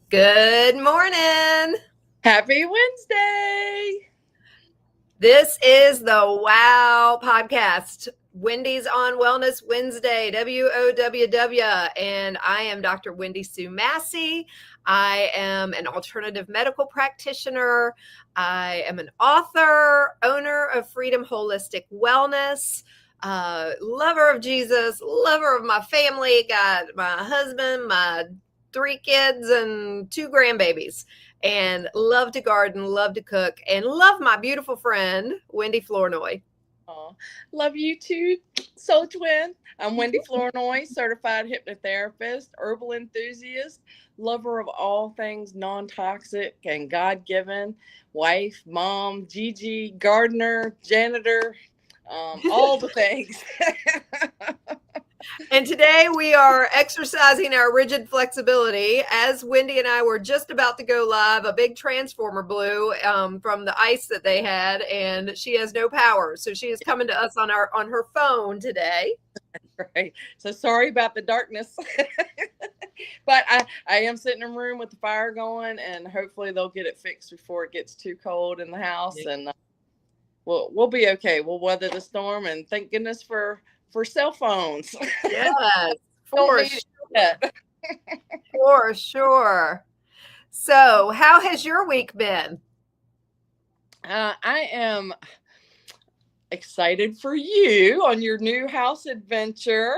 Good morning. Happy Wednesday. This is the WOWW Podcast. Wendy's on Wellness Wednesday, WOWW. And I am Dr. Wendy Sue Massey. I am an alternative medical practitioner. I am an author, owner of Freedom Holistic Wellness, lover of Jesus, lover of my family. Got my husband, my 3 kids, and 2 grandbabies. And love to garden, love to cook, and love my beautiful friend, Wendy Flournoy. Oh, love you too, Soul Twin. I'm Wendy Flournoy, certified hypnotherapist, herbal enthusiast, lover of all things non-toxic and God-given, wife, mom, Gigi, gardener, janitor, all the things. And today we are exercising our rigid flexibility. As Wendy and I were just about to go live, a big transformer blew from the ice that they had, and she has no power. So she is coming to us on her phone today. Right. So sorry about the darkness. But I am sitting in a room with the fire going, and hopefully they'll get it fixed before it gets too cold in the house. Yeah. And we'll be okay. We'll weather the storm, and thank goodness for cell phones. Yes, for sure. For sure. So how has your week been? I am excited for you on your new house adventure.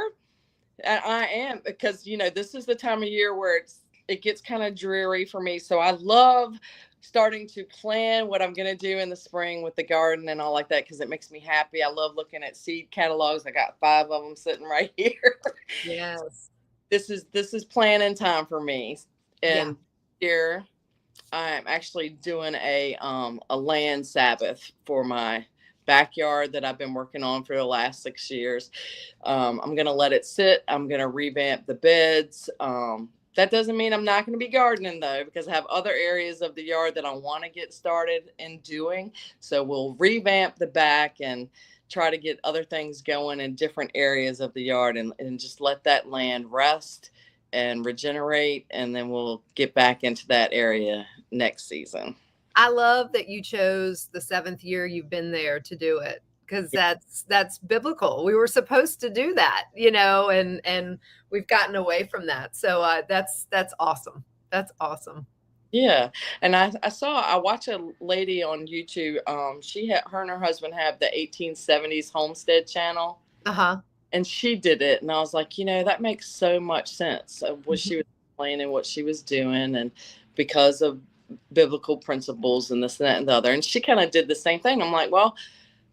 I am, because this is the time of year where it gets kind of dreary for me. So I love starting to plan what I'm going to do in the spring with the garden and all like that, because it makes me happy. I love looking at seed catalogs. I got 5 of them sitting right here. Yes. This is planning time for me. And here I'm actually doing a land Sabbath for my backyard that I've been working on for the last 6 years. I'm going to let it sit. I'm going to revamp the beds. That doesn't mean I'm not going to be gardening, though, because I have other areas of the yard that I want to get started in doing. So we'll revamp the back and try to get other things going in different areas of the yard, and just let that land rest and regenerate. And then we'll get back into that area next season. I love that you chose the 7th year you've been there to do it, because that's biblical. We were supposed to do that, and we've gotten away from that. So that's awesome. That's awesome. Yeah. And I watch a lady on YouTube. Her and her husband have the 1870s homestead channel. Uh-huh. And she did it. And I was like, that makes so much sense of what she was explaining, what she was doing, and because of biblical principles and this and that and the other. And she kind of did the same thing. I'm like, well,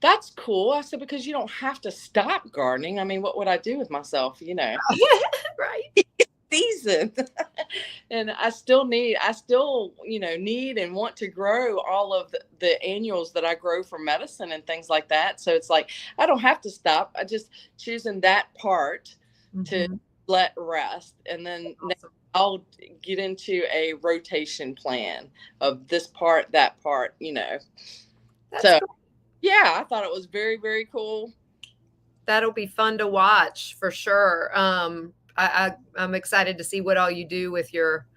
that's cool. I said, because you don't have to stop gardening. I mean, what would I do with myself, Right. Season. And I still need and want to grow all of the annuals that I grow for medicine and things like that. So it's like, I don't have to stop. I just choosing that part to let rest. And then I'll get into a rotation plan of this part, that part, That's so cool. Yeah, I thought it was very, very cool. That'll be fun to watch for sure. I'm excited to see what all you do with your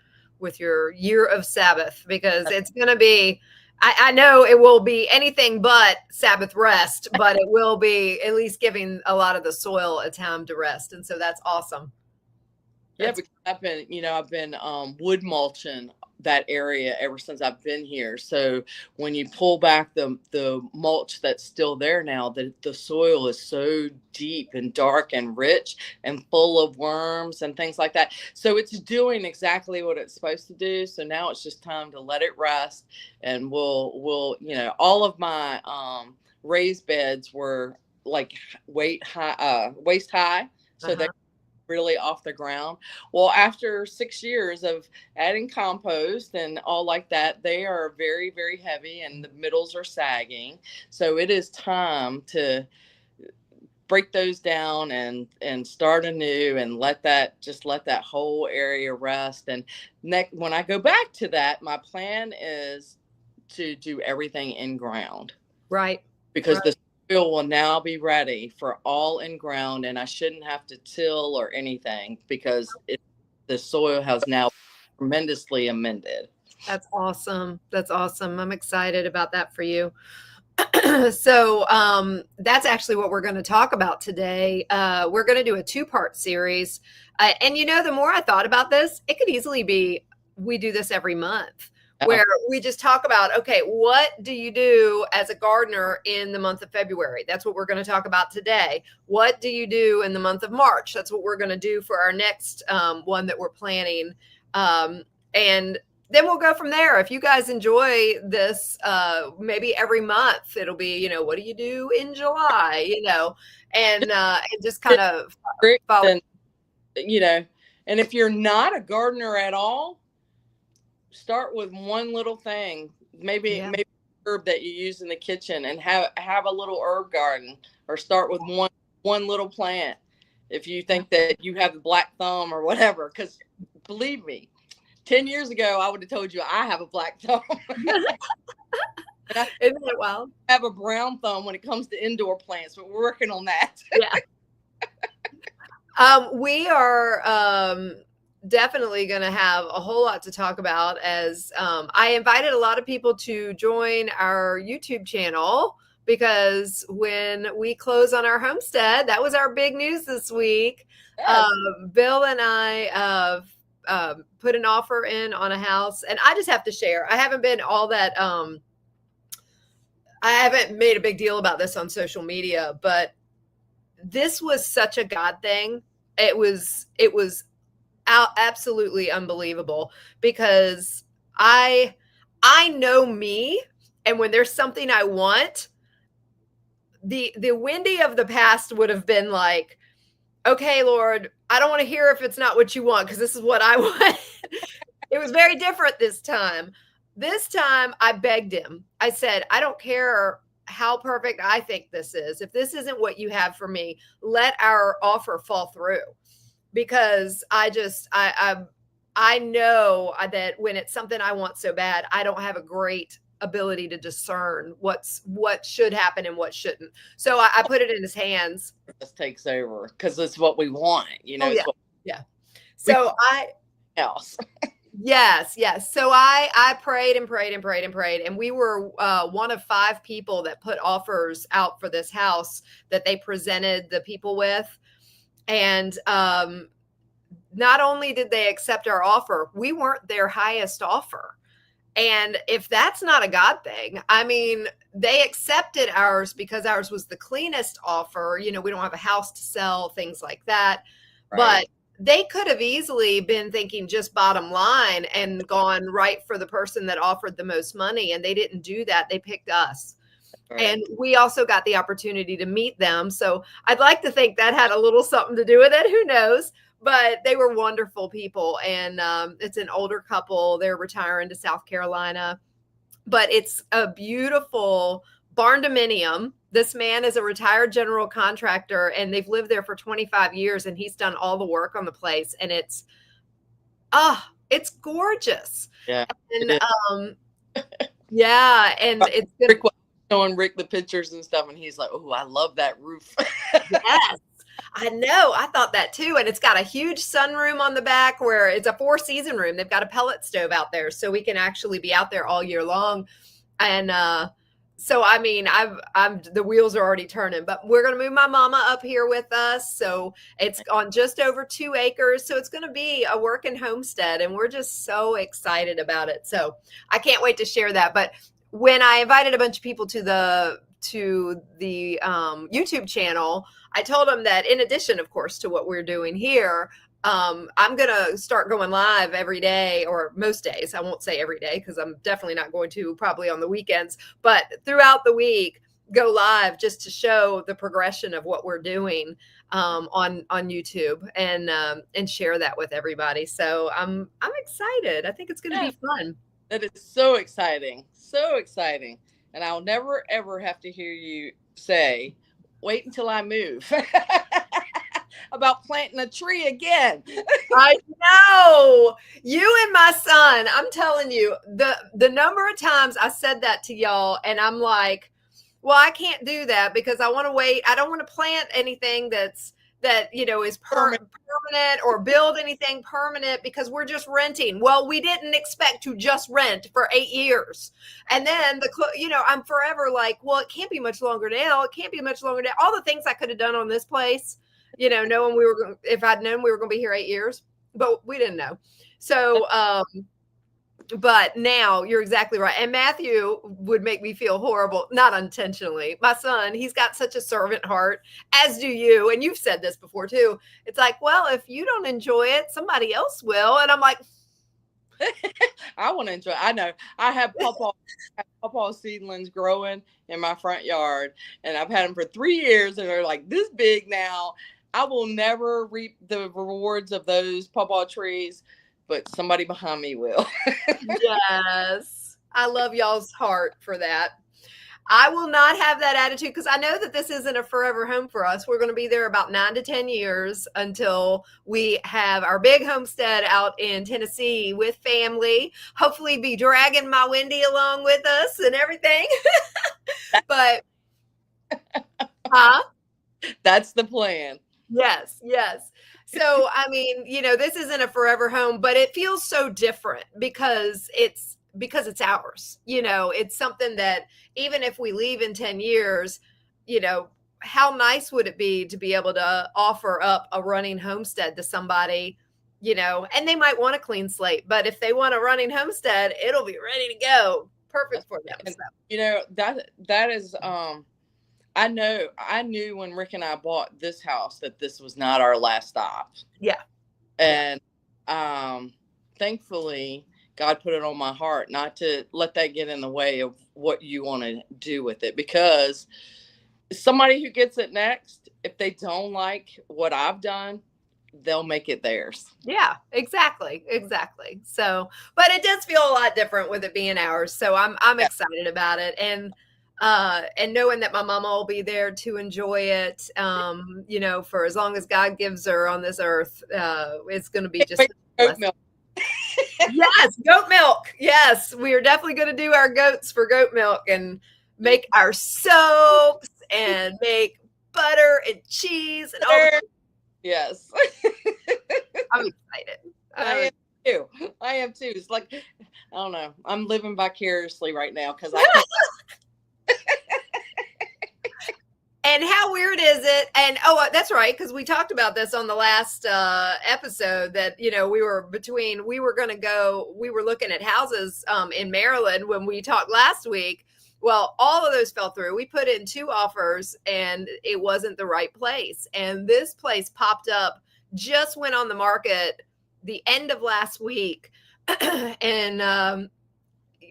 year of Sabbath, because it's going to be, I know it will be anything but Sabbath rest, but it will be at least giving a lot of the soil a time to rest. And so that's awesome. Yeah, because I've been wood mulching that area ever since I've been here. So when you pull back the mulch that's still there now, the soil is so deep and dark and rich and full of worms and things like that. So it's doing exactly what it's supposed to do. So now it's just time to let it rest. And we'll all of my raised beds were like waist high. So they're really off the ground. Well, after 6 years of adding compost and all like that, they are very, very heavy and the middles are sagging. So it is time to break those down and start anew and let that whole area rest. And when I go back to that, my plan is to do everything in ground. Right. Because the soil will now be ready for all in ground, and I shouldn't have to till or anything because the soil has now tremendously amended. That's awesome. That's awesome. I'm excited about that for you. So that's actually what we're going to talk about today. We're going to do a 2-part series. And the more I thought about this, it could easily be we do this every month where we just talk about, okay, what do you do as a gardener in the month of February? That's what we're going to talk about today. What do you do in the month of March? That's what we're going to do for our next one that we're planning. And then we'll go from there. If you guys enjoy this, maybe every month it'll be, what do you do in July, and just kind of follow. And if you're not a gardener at all, start with one little thing, maybe herb that you use in the kitchen, and have a little herb garden, or start with one little plant. If you think that you have the black thumb or whatever, because believe me, 10 years ago, I would have told you I have a black thumb. Isn't it wild? I have a brown thumb when it comes to indoor plants, but we're working on that. We are definitely going to have a whole lot to talk about, as I invited a lot of people to join our YouTube channel, because when we close on our homestead, that was our big news this week. Yes. Bill and I put an offer in on a house, and I just have to share. I haven't been all that, I haven't made a big deal about this on social media, but this was such a God thing. It was absolutely unbelievable, because I know me, and when there's something I want, the Wendy of the past would have been like, okay, Lord, I don't want to hear if it's not what you want, because this is what I want. It was very different this time. This time I begged him. I said, I don't care how perfect I think this is. If this isn't what you have for me, let our offer fall through. Because I know that when it's something I want so bad, I don't have a great ability to discern what should happen and what shouldn't. So I put it in his hands. This takes over, because it's what we want, So else. Yes. So I prayed and prayed and prayed and prayed. And we were one of 5 people that put offers out for this house that they presented the people with. And not only did they accept our offer, we weren't their highest offer. And if that's not a God thing, I mean, they accepted ours because ours was the cleanest offer. We don't have a house to sell, things like that. Right. But they could have easily been thinking just bottom line and gone right for the person that offered the most money. And they didn't do that. They picked us. Right. And we also got the opportunity to meet them. So I'd like to think that had a little something to do with it. Who knows? But they were wonderful people. And it's an older couple. They're retiring to South Carolina. But it's a beautiful barn-dominium. This man is a retired general contractor, and they've lived there for 25 years, and he's done all the work on the place. And it's gorgeous. Yeah. And yeah, and it's been showing Rick the pictures and stuff, and he's like, "Oh, I love that roof." Yes, I know. I thought that too. And it's got a huge sunroom on the back where it's a 4-season room. They've got a pellet stove out there, so we can actually be out there all year long. And so, I mean, the wheels are already turning, but we're going to move my mama up here with us. So it's on just over 2 acres. So it's going to be a working homestead, and we're just so excited about it. So I can't wait to share that. But when I invited a bunch of people to the YouTube channel, I told them that in addition, of course, to what we're doing here, I'm going to start going live every day, or most days. I won't say every day, because I'm definitely not going to, probably on the weekends, but throughout the week, go live just to show the progression of what we're doing on YouTube, and share that with everybody. So I'm excited. I think it's going to be fun. That is so exciting. So exciting. And I'll never, ever have to hear you say, wait until I move. About planting a tree again. I know. You and my son, I'm telling you, the number of times I said that to y'all, and I'm like, well, I can't do that because I want to wait. I don't want to plant anything that's that, is permanent or build anything permanent because we're just renting. Well, we didn't expect to just rent for 8 years. And then I'm forever like, well, it can't be much longer now. It can't be much longer now. All the things I could have done on this place, knowing if I'd known we were going to be here 8 years, but we didn't know. So, but now you're exactly right. And Matthew would make me feel horrible, not intentionally. My son, he's got such a servant heart, as do you. And you've said this before too. It's like, well, if you don't enjoy it, somebody else will. And I'm like, I want to enjoy it. I know. I have pawpaw seedlings growing in my front yard, and I've had them for 3 years, and they're like this big now. I will never reap the rewards of those pawpaw trees, but somebody behind me will. Yes. I love y'all's heart for that. I will not have that attitude because I know that this isn't a forever home for us. We're going to be there about 9 to 10 years until we have our big homestead out in Tennessee with family. Hopefully be dragging my Wendy along with us and everything. But, That's the plan. Yes. So, I mean, this isn't a forever home, but it feels so different because it's ours. It's something that even if we leave in 10 years, how nice would it be to be able to offer up a running homestead to somebody, and they might want a clean slate, but if they want a running homestead, it'll be ready to go. Perfect for them. And, that is, I knew when Rick and I bought this house that this was not our last stop. Yeah. And thankfully, God put it on my heart not to let that get in the way of what you want to do with it. Because somebody who gets it next, if they don't like what I've done, they'll make it theirs. Yeah, exactly. So, but it does feel a lot different with it being ours. So I'm excited about it. And knowing that my mama will be there to enjoy it, for as long as God gives her on this earth, it's going to be just goat milk. Yes, goat milk. Yes, we are definitely going to do our goats for goat milk and make our soaps and make butter and cheese and all. Yes. I'm excited. I am too. It's like, I don't know. I'm living vicariously right now because I And how weird is it? And that's right, because we talked about this on the last episode that we were looking at houses in Maryland when we talked last week. Well, all of those fell through. We put in 2 offers and it wasn't the right place. And this place popped up, just went on the market the end of last week, and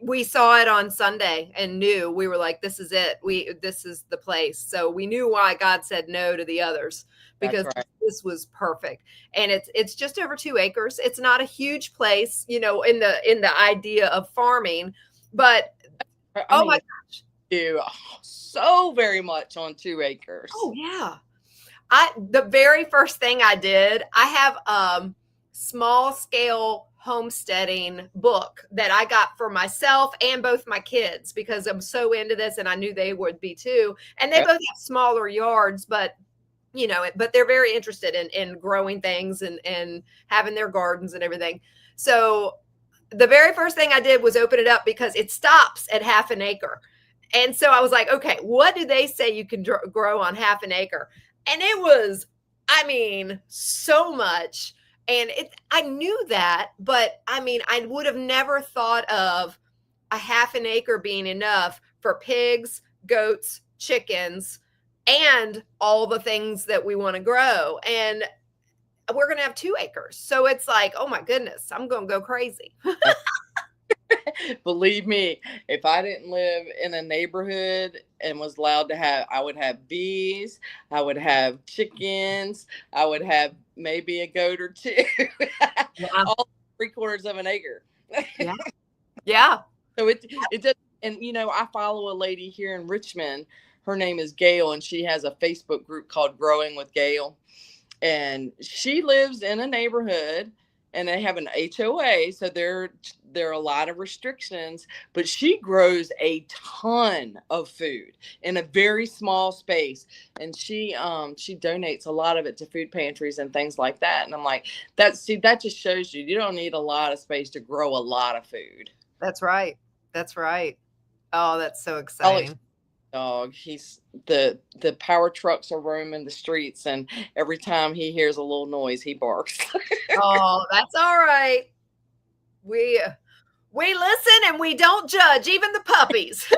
we saw it on Sunday and knew. We were like, this is it. This is the place. So we knew why God said no to the others, because This was perfect. And it's just over 2 acres. It's not a huge place, in the idea of farming, but my gosh. Do so very much on 2 acres. Oh yeah. The very first thing I did, I have small scale homesteading book that I got for myself and both my kids because I'm so into this and I knew they would be too. And they both have smaller yards, but but they're very interested in growing things and having their gardens and everything. So the very first thing I did was open it up because it stops at 1/2 acre. And so I was like, okay, what do they say you can grow on 1/2 acre? And it was, so much. And I knew that, but I would have never thought of a 1/2 acre being enough for pigs, goats, chickens, and all the things that we want to grow. And we're going to have 2 acres. So it's like, oh my goodness, I'm going to go crazy. Believe me, if I didn't live in a neighborhood and was allowed to have, I would have bees, I would have chickens, I would have maybe a goat or 2. All 3/4 of an acre. Yeah. So it does. And, I follow a lady here in Richmond. Her name is Gail, and she has a Facebook group called Growing with Gail. And she lives in a neighborhood and they have an HOA, so there are a lot of restrictions, but she grows a ton of food in a very small space, and she donates a lot of it to food pantries and things like that. And I'm like, that just shows you don't need a lot of space to grow a lot of food. That's right. Oh, that's so exciting. Dog, he's the power trucks are roaming the streets, and every time he hears a little noise, he barks. Oh, that's all right. We listen and we don't judge, even the puppies.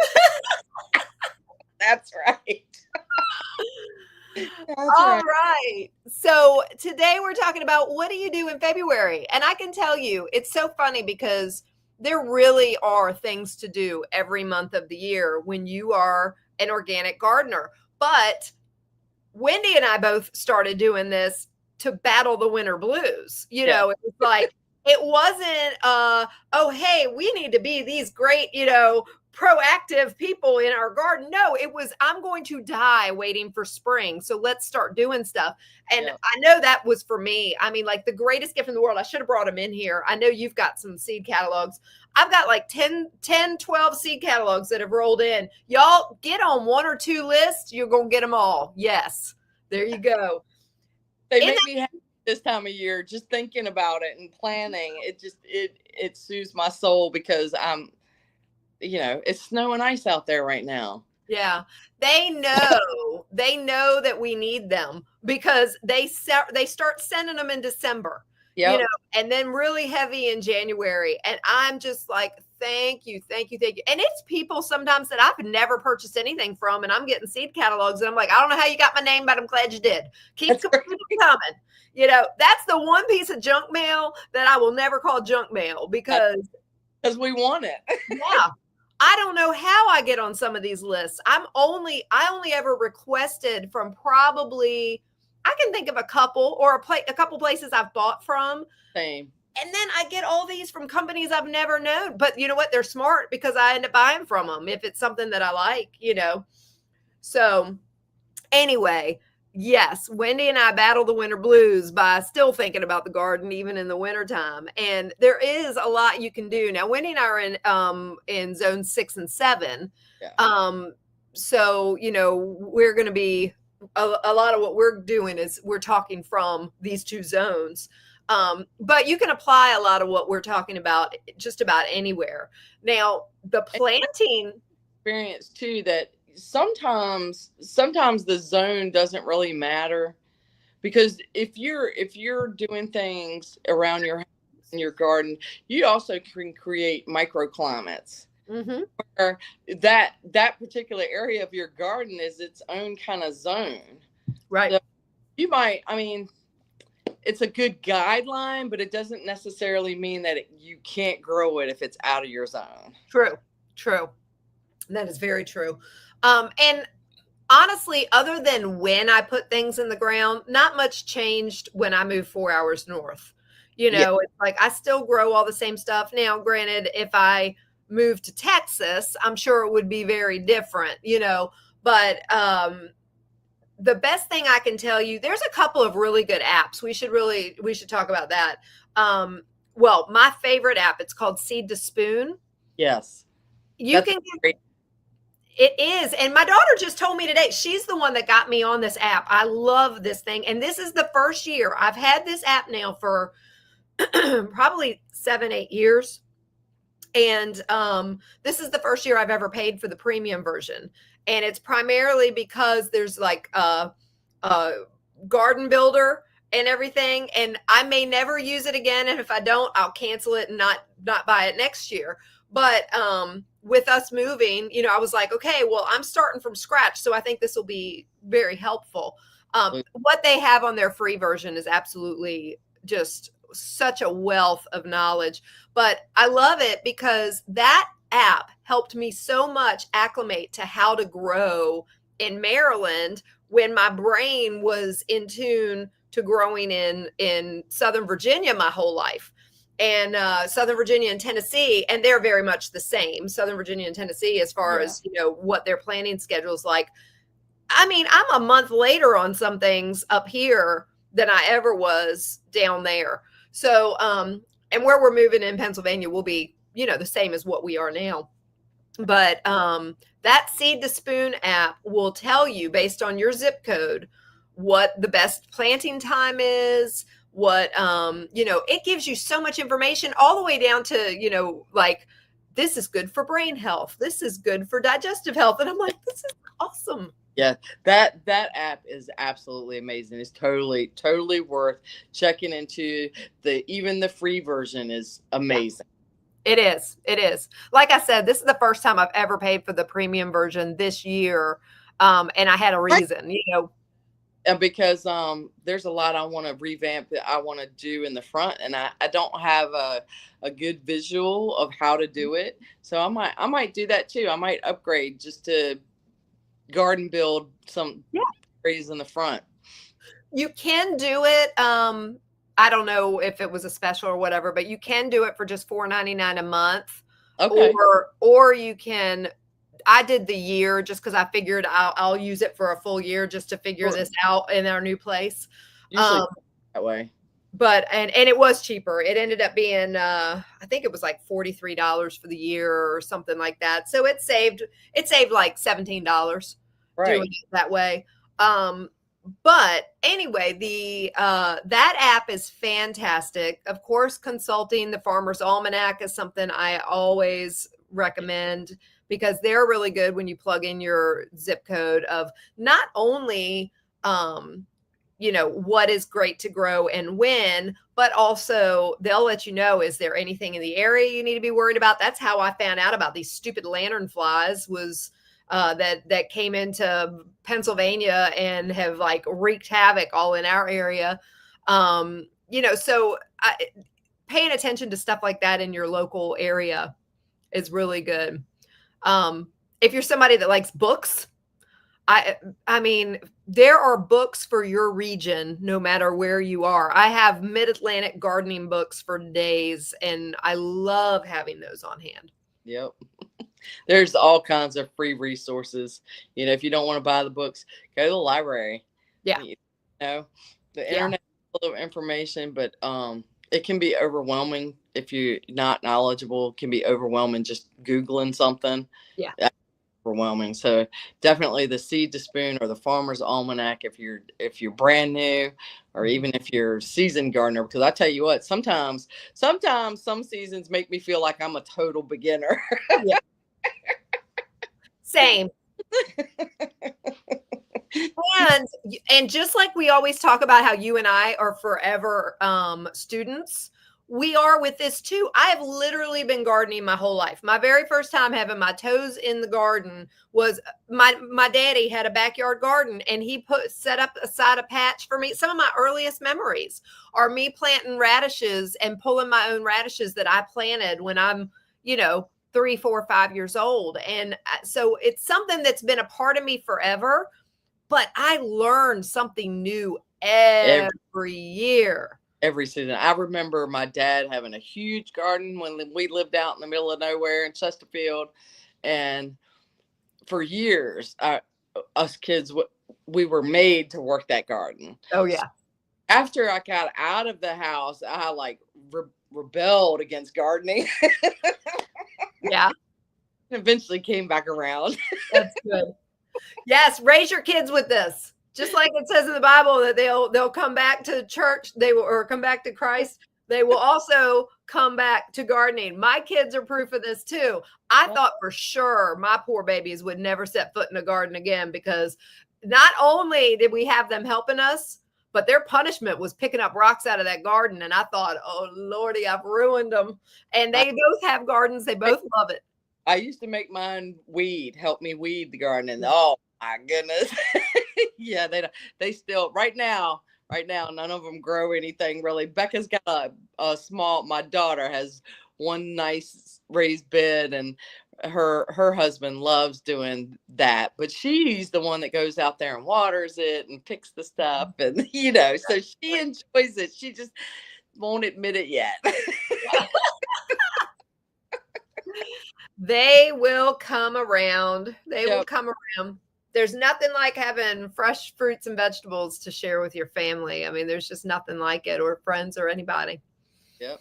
That's right. All right. So today we're talking about what do you do in February? And I can tell you, it's so funny because there really are things to do every month of the year when you are an organic gardener. But Wendy and I both started doing this to battle the winter blues. You know, it was like, it wasn't, oh, hey, we need to be these great, proactive people in our garden. No, it was, I'm going to die waiting for spring. So let's start doing stuff. And I know that was for me. I mean, like the greatest gift in the world. I should have brought them in here. I know you've got some seed catalogs. I've got like 10, 12 seed catalogs that have rolled in. Y'all get on one or two lists. You're going to get them all. Yes. There you go. They make me happy this time of year, just thinking about it and planning. It soothes my soul because it's snow and ice out there right now. Yeah. They know that we need them because they start sending them in December, and then really heavy in January. And I'm just like, thank you. And it's people sometimes that I've never purchased anything from, and I'm getting seed catalogs and I'm like, I don't know how you got my name, but I'm glad you did. Keep coming. That's the one piece of junk mail that I will never call junk mail because we want it. Yeah. I don't know how I get on some of these lists. I only ever requested from probably, I can think of a couple or a couple places I've bought from. Same. And then I get all these from companies I've never known. But you know what? They're smart because I end up buying from them if it's something that I like, So anyway, yes, Wendy and I battle the winter blues by still thinking about the garden, even in the wintertime. And there is a lot you can do. Now, Wendy and I are in zone 6 and 7. Yeah. So, we're going to be a lot of what we're doing is we're talking from these two zones. But you can apply a lot of what we're talking about just about anywhere. Now, the planting experience too, that sometimes the zone doesn't really matter, because if you're doing things around your house in your garden, you also can create microclimates. Mm-hmm. Where that particular area of your garden is its own kind of zone. Right. So you might, it's a good guideline, but it doesn't necessarily mean that you can't grow it if it's out of your zone. True. That is very true. And honestly, other than when I put things in the ground, not much changed when I moved 4 hours north. It's like I still grow all the same stuff. Now, granted, if I moved to Texas, I'm sure it would be very different, but the best thing I can tell you, there's a couple of really good apps. We should talk about that. Well, my favorite app, it's called Seed to Spoon. Yes. It is. And my daughter just told me today, she's the one that got me on this app. I love this thing. And this is the first year I've had this app now for probably 7-8 years. And this is the first year I've ever paid for the premium version. And it's primarily because there's like a garden builder and everything. And I may never use it again. And if I don't, I'll cancel it and not buy it next year. But with us moving, I was like, okay, well, I'm starting from scratch. So I think this will be very helpful. What they have on their free version is absolutely just such a wealth of knowledge. But I love it because that app helped me so much acclimate to how to grow in Maryland when my brain was in tune to growing in Southern Virginia my whole life. And Southern Virginia and Tennessee, and they're very much the same. Southern Virginia and Tennessee, as far as, what their planning schedule is like. I'm a month later on some things up here than I ever was down there. So, and where we're moving in Pennsylvania will be, the same as what we are now. But that Seed to Spoon app will tell you based on your zip code what the best planting time is, what it gives you so much information all the way down to, like, this is good for brain health, this is good for digestive health. And I'm like, this is awesome. Yeah, that app is absolutely amazing. It's totally worth checking into. Even the free version is amazing. It is. Like I said, this is the first time I've ever paid for the premium version this year. And I had a reason, Because there's a lot I want to revamp that I want to do in the front, and I don't have a good visual of how to do it. So I might do that too. I might upgrade just to garden build some trees in the front. You can do it. I don't know if it was a special or whatever, but you can do it for just $4.99 a month. Okay. Or you can. I did the year just because I figured I'll use it for a full year just to figure this out in our new place. Usually that way. But and it was cheaper. It ended up being I think it was like $43 for the year or something like that. So it saved like $17 doing it that way. But anyway, that app is fantastic. Of course, consulting the Farmer's Almanac is something I always recommend because they're really good when you plug in your zip code of not only what is great to grow and when, but also they'll let you know, is there anything in the area you need to be worried about? That's how I found out about these stupid lanternflies was that came into Pennsylvania and have like wreaked havoc all in our area. So paying attention to stuff like that in your local area is really good. If you're somebody that likes books, I mean, there are books for your region, no matter where you are. I have Mid-Atlantic gardening books for days, and I love having those on hand. Yep. There's all kinds of free resources. If you don't want to buy the books, go to the library. Yeah. The internet is full of information, but it can be overwhelming if you're not knowledgeable. It can be overwhelming just Googling something. Yeah. Overwhelming. So definitely the Seed to Spoon or the Farmer's Almanac if you're brand new, or even if you're a seasoned gardener, because I tell you what, sometimes some seasons make me feel like I'm a total beginner. Yeah. Same. And just like we always talk about how you and I are forever students, we are with this too. I have literally been gardening my whole life. My very first time having my toes in the garden was my daddy had a backyard garden, and he set up aside a patch for me. Some of my earliest memories are me planting radishes and pulling my own radishes that I planted when I'm, 3, 4, 5 years old. And so it's something that's been a part of me forever, but I learn something new every year. Every season. I remember my dad having a huge garden when we lived out in the middle of nowhere in Chesterfield. And for years, us kids, we were made to work that garden. Oh, yeah. After I got out of the house, I like rebelled against gardening. Yeah. Eventually came back around. That's good. Yes, raise your kids with this. Just like it says in the Bible that they'll come back to church, or come back to Christ. They will also come back to gardening. My kids are proof of this too. I thought for sure my poor babies would never set foot in a garden again, because not only did we have them helping us, but their punishment was picking up rocks out of that garden. And I thought, oh Lordy, I've ruined them. And they both have gardens. They both love it. I used to make mine help me weed the garden. And oh my goodness. Yeah, they still right now, none of them grow anything really. Becca's got a small, my daughter has one nice raised bed, and her husband loves doing that, but she's the one that goes out there and waters it and picks the stuff, and so she enjoys it. She just won't admit it yet. They will come around. Will come around. There's nothing like having fresh fruits and vegetables to share with your family. I mean, there's just nothing like it, or friends or anybody. Yep.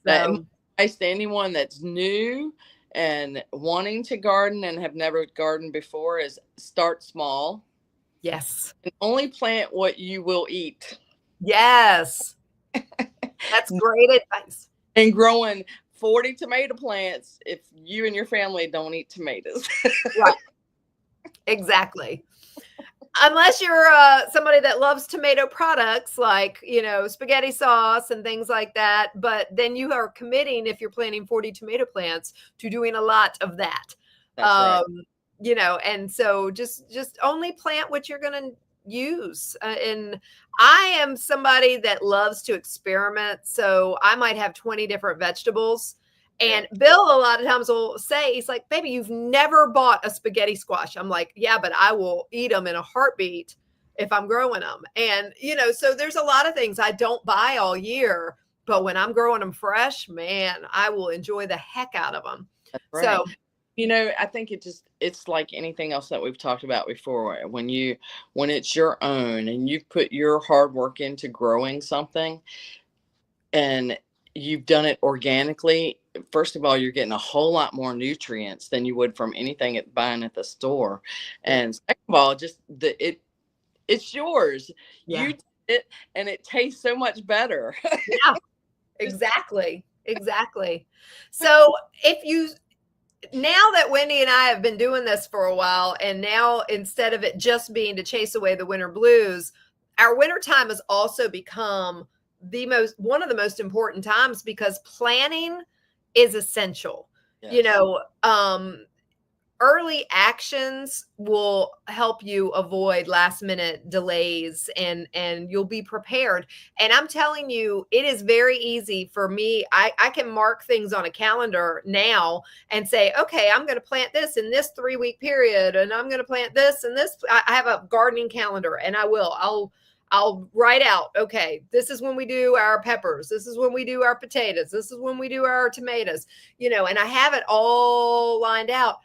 So Advice to anyone that's new and wanting to garden and have never gardened before is start small. yes. And only plant what you will eat. Yes. That's great advice. And growing 40 tomato plants if you and your family don't eat tomatoes. Right. Exactly. Unless you're somebody that loves tomato products like, spaghetti sauce and things like that. But then you are committing, if you're planting 40 tomato plants, to doing a lot of that. That's right. And so just only plant what you're going to use. And I am somebody that loves to experiment. So I might have 20 different vegetables. And Bill a lot of times will say, he's like, baby, you've never bought a spaghetti squash. I'm like, yeah, but I will eat them in a heartbeat if I'm growing them. And, so there's a lot of things I don't buy all year, but when I'm growing them fresh, man, I will enjoy the heck out of them. That's right. So, I think it's like anything else that we've talked about before. When it's your own and you've put your hard work into growing something and you've done it organically, first of all, you're getting a whole lot more nutrients than you would from anything buying at the store. And second of all, just it's yours. Yeah. You did it and it tastes so much better. Yeah, exactly. So now that Wendy and I have been doing this for a while, and now instead of it just being to chase away the winter blues, our winter time has also become one of the most important times because planning is essential. Yes. Early actions will help you avoid last minute delays and you'll be prepared. And I'm telling you, it is very easy for me. I can mark things on a calendar now and say, okay, I'm going to plant this in this 3-week period. And I'm going to plant this and this. I have a gardening calendar and I'll write out, okay, this is when we do our peppers. This is when we do our potatoes. This is when we do our tomatoes, and I have it all lined out.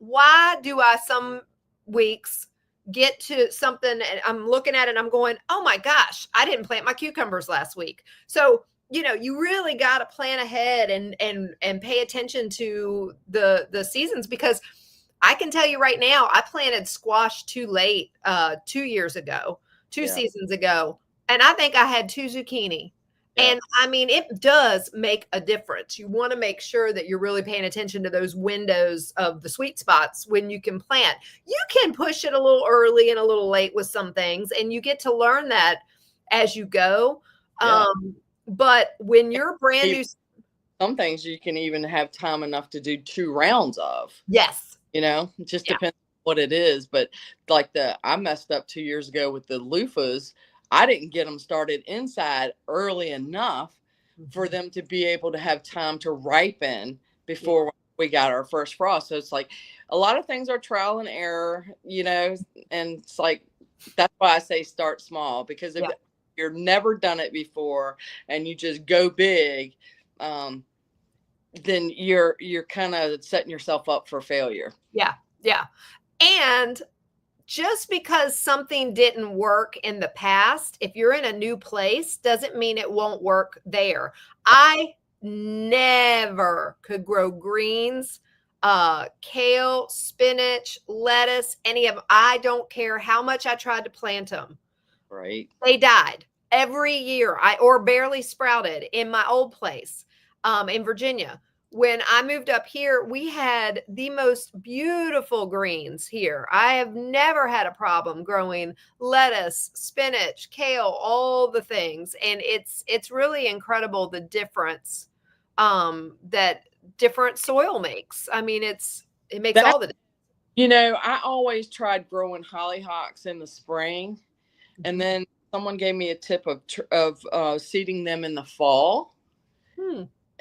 Why do I some weeks get to something and I'm looking at it and I'm going, oh my gosh, I didn't plant my cucumbers last week. So, you really got to plan ahead and pay attention to the seasons, because I can tell you right now, I planted squash too late 2 years ago. 2 seasons ago. And I think I had 2 zucchini. Yeah. And I mean, it does make a difference. You want to make sure that you're really paying attention to those windows of the sweet spots when you can plant. You can push it a little early and a little late with some things, and you get to learn that as you go. Yeah. But when you're brand new, some things you can even have time enough to do 2 rounds of. Yes. It just depends what it is. But like I messed up 2 years ago with the loofahs. I didn't get them started inside early enough for them to be able to have time to ripen before we got our first frost. So it's like a lot of things are trial and error, and it's like, that's why I say start small, because if you've never done it before and you just go big, then you're kind of setting yourself up for failure. Yeah. And just because something didn't work in the past, if you're in a new place, doesn't mean it won't work there. I never could grow greens, kale, spinach, lettuce, any of them. I don't care how much I tried to plant them. Right. They died every year. Or barely sprouted in my old place in Virginia. When I moved up here, we had the most beautiful greens here. I have never had a problem growing lettuce, spinach, kale, all the things. And it's really incredible the difference that different soil makes. I mean, it makes all the difference. I always tried growing hollyhocks in the spring, and then someone gave me a tip of seeding them in the fall.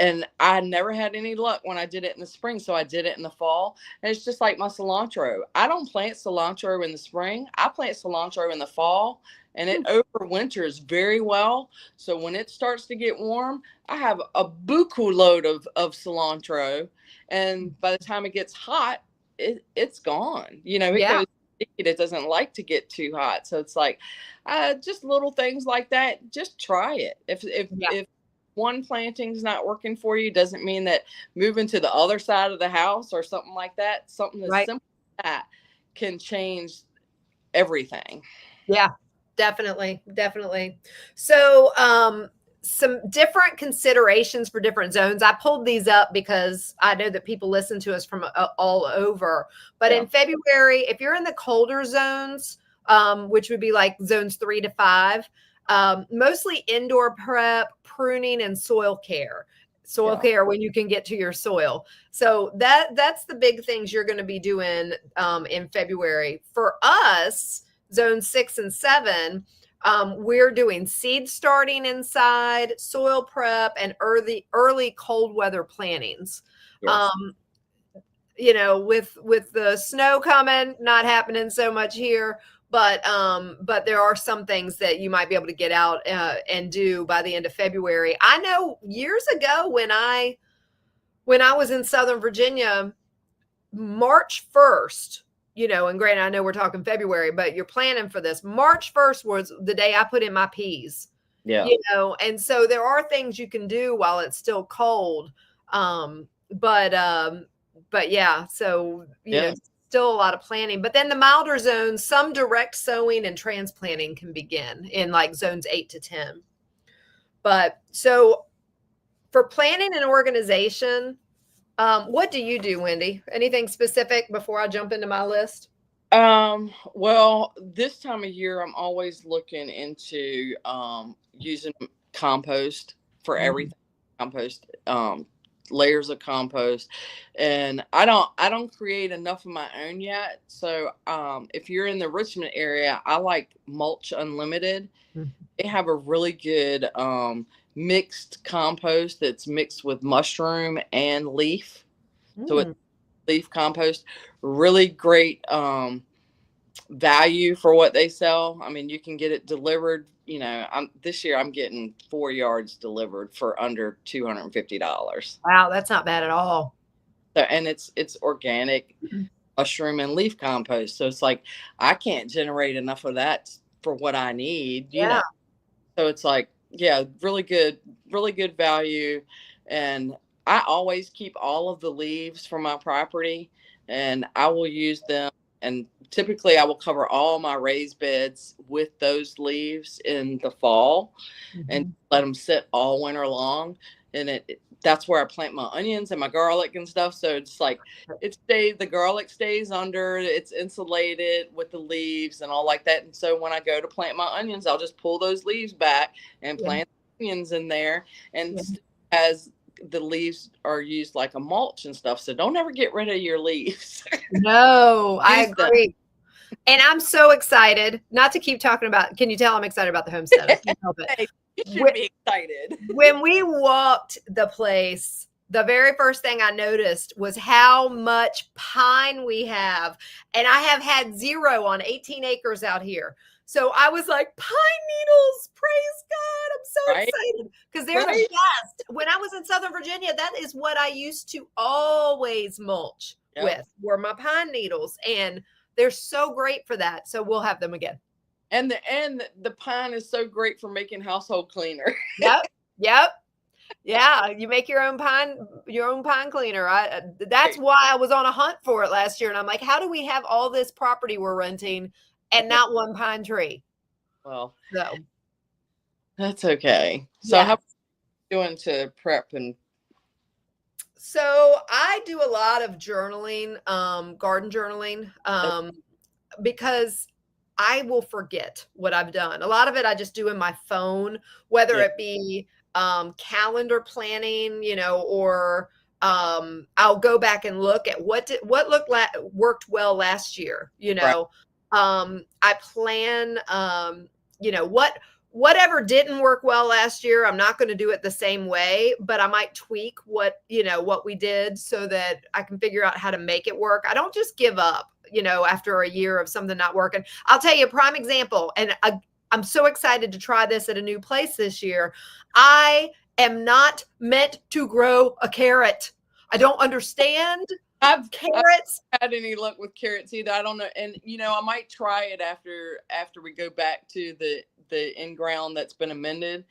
And I never had any luck when I did it in the spring. So I did it in the fall. And it's just like my cilantro. I don't plant cilantro in the spring. I plant cilantro in the fall. And it overwinters very well. So when it starts to get warm, I have a buku load of cilantro. And by the time it gets hot, it's gone. It goes, it doesn't like to get too hot. So it's like just little things like that. Just try it. If one planting's not working for you doesn't mean that moving to the other side of the house or something like that, something as simple as that can change everything. Yeah, definitely. So, some different considerations for different zones. I pulled these up because I know that people listen to us from all over. But in February, if you're in the colder zones, which would be like zones 3 to 5, mostly indoor prep, pruning, and soil care. Care when you can get to your soil. So that's the big things you're going to be doing in February. For us, zone 6 and 7, we're doing seed starting inside, soil prep, and early cold weather plantings. Yes. With the snow coming, not happening so much here, but there are some things that you might be able to get out and do by the end of February. I know years ago when I was in Southern Virginia, March 1st, and granted, I know we're talking February, but you're planning for this. March 1st was the day I put in my peas. Yeah. And so there are things you can do while it's still cold. But yeah, so, still a lot of planning. But then the milder zones, some direct sowing and transplanting can begin in like zones 8 to 10. But so for planning and organization, what do you do, Wendy? Anything specific before I jump into my list? Well, this time of year, I'm always looking into using compost for everything. Compost, layers of compost, and I don't create enough of my own yet. So if you're in the Richmond area, I like Mulch Unlimited. They have a really good mixed compost that's mixed with mushroom and leaf. So it's leaf compost, really great value for what they sell. I mean, you can get it delivered. This year I'm getting 4 yards delivered for under $250. Wow, that's not bad at all. So, and it's organic mushroom and leaf compost. So it's like I can't generate enough of that for what I need. You know. So it's like, really good value. And I always keep all of the leaves from my property, and I will use them. And typically I will cover all my raised beds with those leaves in the fall and let them sit all winter long. And that's where I plant my onions and my garlic and stuff. So it's like the garlic stays under, it's insulated with the leaves and all like that. And so when I go to plant my onions, I'll just pull those leaves back and plant onions in there. And as the leaves are used like a mulch and stuff. So don't ever get rid of your leaves. No, I agree. And I'm so excited not to keep talking about, can you tell I'm excited about the homestead? I can't help it. You should be excited. When we walked the place, the very first thing I noticed was how much pine we have. And I have had 0 on 18 acres out here. So I was like, pine needles, praise God. I'm so excited because they're the best. When I was in Southern Virginia, that is what I used to always mulch with, were my pine needles. And they're so great for that. So we'll have them again. And the pine is so great for making household cleaner. Yep. Yeah, you make your own pine cleaner. That's why I was on a hunt for it last year. And I'm like, how do we have all this property we're renting and not one pine tree? Well, so that's okay. So how are you doing to prep? And so I do a lot of journaling, garden journaling, because I will forget what I've done. A lot of it I just do in my phone, whether it be calendar planning, or I'll go back and look at what worked well last year. I plan, whatever didn't work well last year, I'm not going to do it the same way, but I might tweak what we did so that I can figure out how to make it work. I don't just give up, after a year of something not working. I'll tell you a prime example. And I'm so excited to try this at a new place this year. I am not meant to grow a carrot. I don't understand. I've carrots. Had any luck with carrots either. I don't know. And I might try it after we go back to the in-ground that's been amended.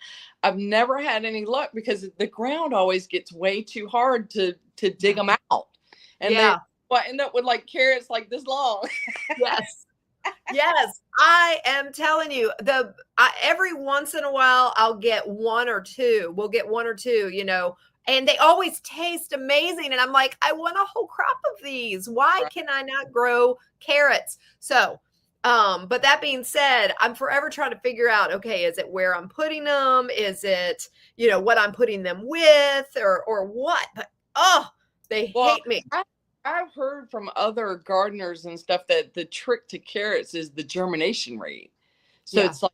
I've never had any luck because the ground always gets way too hard to dig them out. And then I end up with like carrots like this long. Yes. Yes, I am telling you, every once in a while I'll get one or two. We'll get one or two, and they always taste amazing. And I'm like, I want a whole crop of these. Why can I not grow carrots? So, but that being said, I'm forever trying to figure out, okay, is it where I'm putting them? Is it, what I'm putting them with or what? But, they hate me. I've heard from other gardeners and stuff that the trick to carrots is the germination rate. So it's like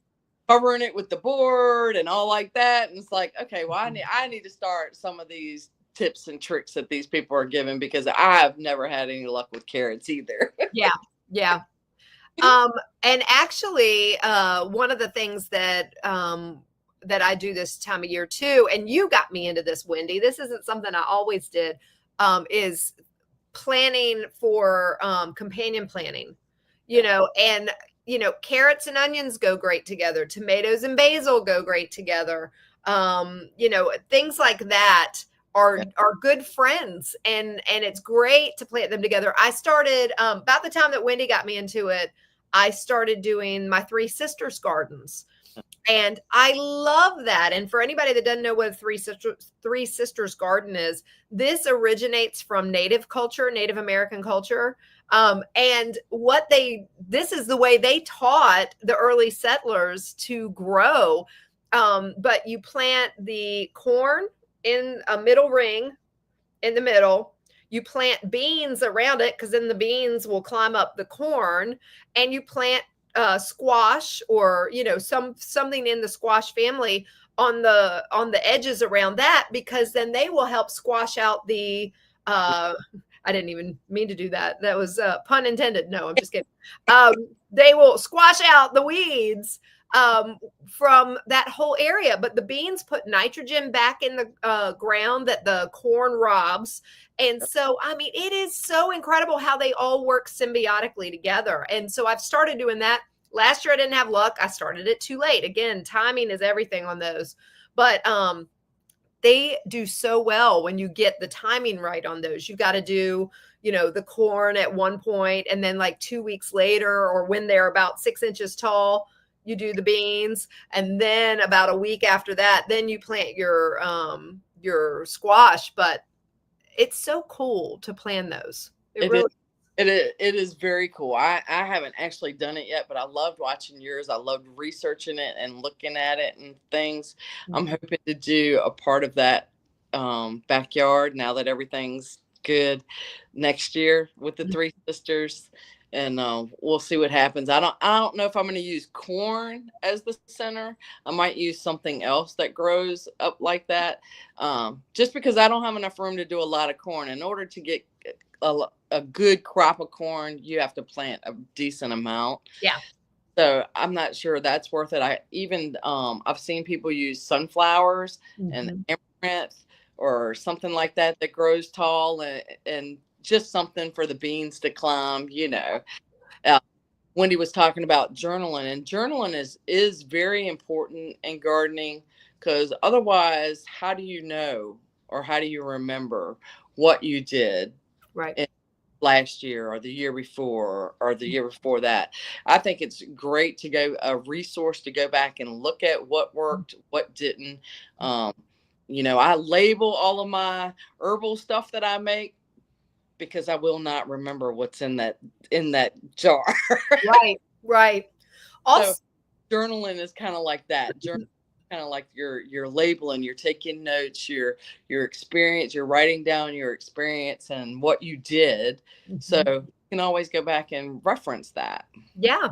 covering it with the board and all like that. And it's like, okay, well, I need to start some of these tips and tricks that these people are giving because I've never had any luck with carrots either. Yeah. And actually, one of the things that I do this time of year too, and you got me into this, Wendy, this isn't something I always did, is planning for companion planting, and carrots and onions go great together. Tomatoes and basil go great together. Things like that are good friends, and it's great to plant them together. I started about the time that Wendy got me into it. I started doing my Three Sisters gardens. And I love that. And for anybody that doesn't know what a Three Sisters garden is, this originates from Native American culture. And this is the way they taught the early settlers to grow. But you plant the corn in a middle ring in the middle. You plant beans around it because then the beans will climb up the corn, and you plant squash or something in the squash family on the edges around that, because then they will help squash out the I didn't even mean to do that. That was pun intended. No, I'm just kidding. They will squash out the weeds from that whole area. But the beans put nitrogen back in the ground that the corn robs. And so, I mean, it is so incredible how they all work symbiotically together. And so I've started doing that. Last year, I didn't have luck. I started it too late. Again, timing is everything on those. But they do so well when you get the timing right on those. You've got to do, the corn at one point, and then like 2 weeks later, or when they're about 6 inches tall, you do the beans. And then about a week after that, then you plant your squash. But it's so cool to plan those. It is very cool. I haven't actually done it yet, but I loved watching yours. I loved researching it and looking at it and things. I'm hoping to do a part of that backyard now that everything's good next year with the Three Sisters, and we'll see what happens. I don't know if I'm going to use corn as the center. I might use something else that grows up like that, just because I don't have enough room to do a lot of corn. In order to get a good crop of corn, you have to plant a decent amount. Yeah. So I'm not sure that's worth it. I've seen people use sunflowers and amaranth or something like that grows tall, and just something for the beans to climb, Wendy was talking about journaling, and journaling is very important in gardening, because otherwise, how do you know, or how do you remember what you did last year or the year before or the year before that? I think it's great to go a resource to go back and look at what worked, what didn't. I label all of my herbal stuff that I make, because I will not remember what's in that jar. Right. Also, so journaling is kind of like that. Journaling kind of like you're labeling, you're taking notes, your experience, you're writing down your experience and what you did. So you can always go back and reference that. Yeah.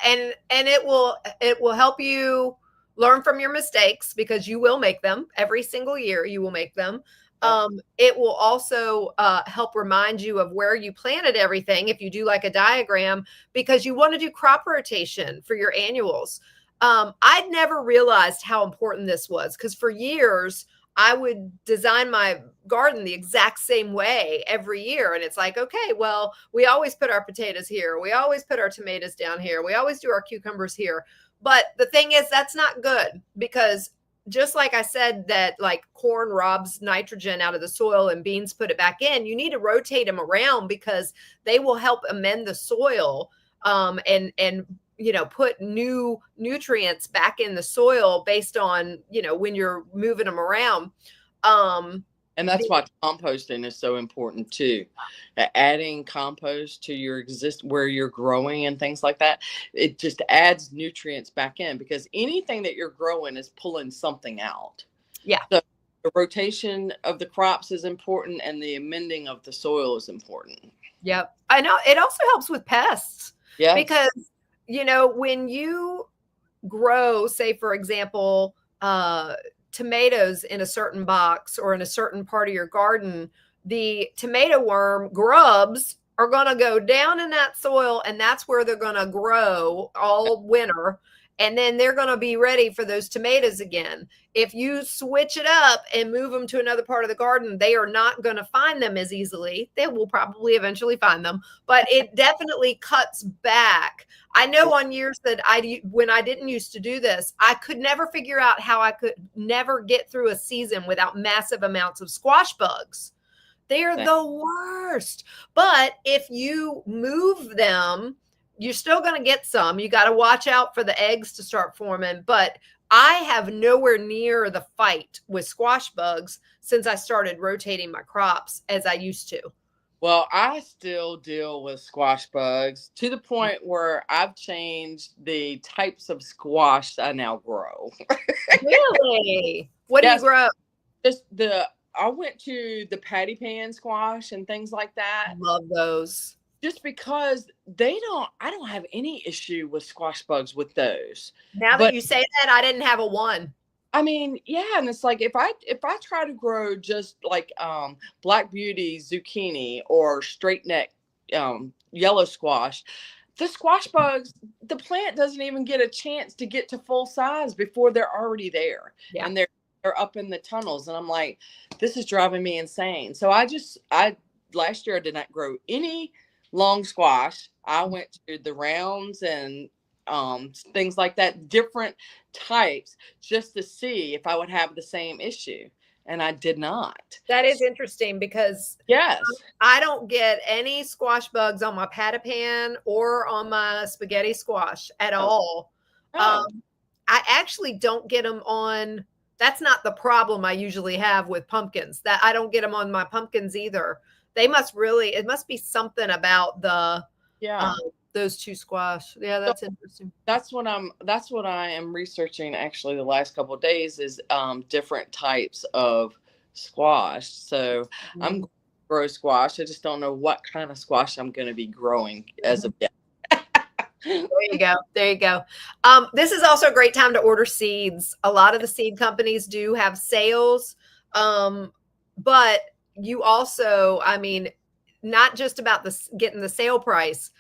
And it will help you learn from your mistakes, because you will make them every single year. You will make them. It will also help remind you of where you planted everything, if you do like a diagram, because you want to do crop rotation for your annuals. I'd never realized how important this was, because for years I would design my garden the exact same way every year. And it's like, okay, well, we always put our potatoes here. We always put our tomatoes down here. We always do our cucumbers here. But the thing is, that's not good, because just like I said, that like corn robs nitrogen out of the soil and beans put it back in, you need to rotate them around because they will help amend the soil, and put new nutrients back in the soil based on, when you're moving them around. And that's why composting is so important too. Adding compost to your where you're growing and things like that, it just adds nutrients back in, because anything that you're growing is pulling something out. Yeah. So the rotation of the crops is important, and the amending of the soil is important. Yep. I know it also helps with pests. Yeah. Because, when you grow, say, for example, tomatoes in a certain box or in a certain part of your garden, the tomato worm grubs are going to go down in that soil, and that's where they're going to grow all winter. And then they're going to be ready for those tomatoes again. If you switch it up and move them to another part of the garden, they are not going to find them as easily. They will probably eventually find them, but it definitely cuts back. I know on years that when I didn't used to do this, I could never figure out how I could never get through a season without massive amounts of squash bugs. They're the worst. But if you move them, you're still going to get some. You got to watch out for the eggs to start forming. But I have nowhere near the fight with squash bugs since I started rotating my crops as I used to. Well, I still deal with squash bugs to the point where I've changed the types of squash I now grow. Really? What do you grow? I went to the patty pan squash and things like that. Love those. Just because I don't have any issue with squash bugs with those. Now that you say that, I didn't have a one. I mean, yeah, and it's like if I try to grow just like black beauty zucchini or straight neck yellow squash, the squash bugs, the plant doesn't even get a chance to get to full size before they're already there. Yeah. And they're up in the tunnels, and I'm like, this is driving me insane. So last year I did not grow any long squash. I went to the rounds and things like that, different types, just to see if I would have the same issue, and I did not. That is interesting, because yes, I don't get any squash bugs on my patty pan or on my spaghetti squash at all. I actually don't get them on. That's not the problem I usually have with pumpkins, that I don't get them on my pumpkins either. It must be something about those two squash. Yeah, that's interesting. That's what I am researching actually the last couple of days, is different types of squash. So I'm going to grow squash. I just don't know what kind of squash I'm going to be growing as of yet. There you go. This is also a great time to order seeds. A lot of the seed companies do have sales, but you also, not just about getting the sale price.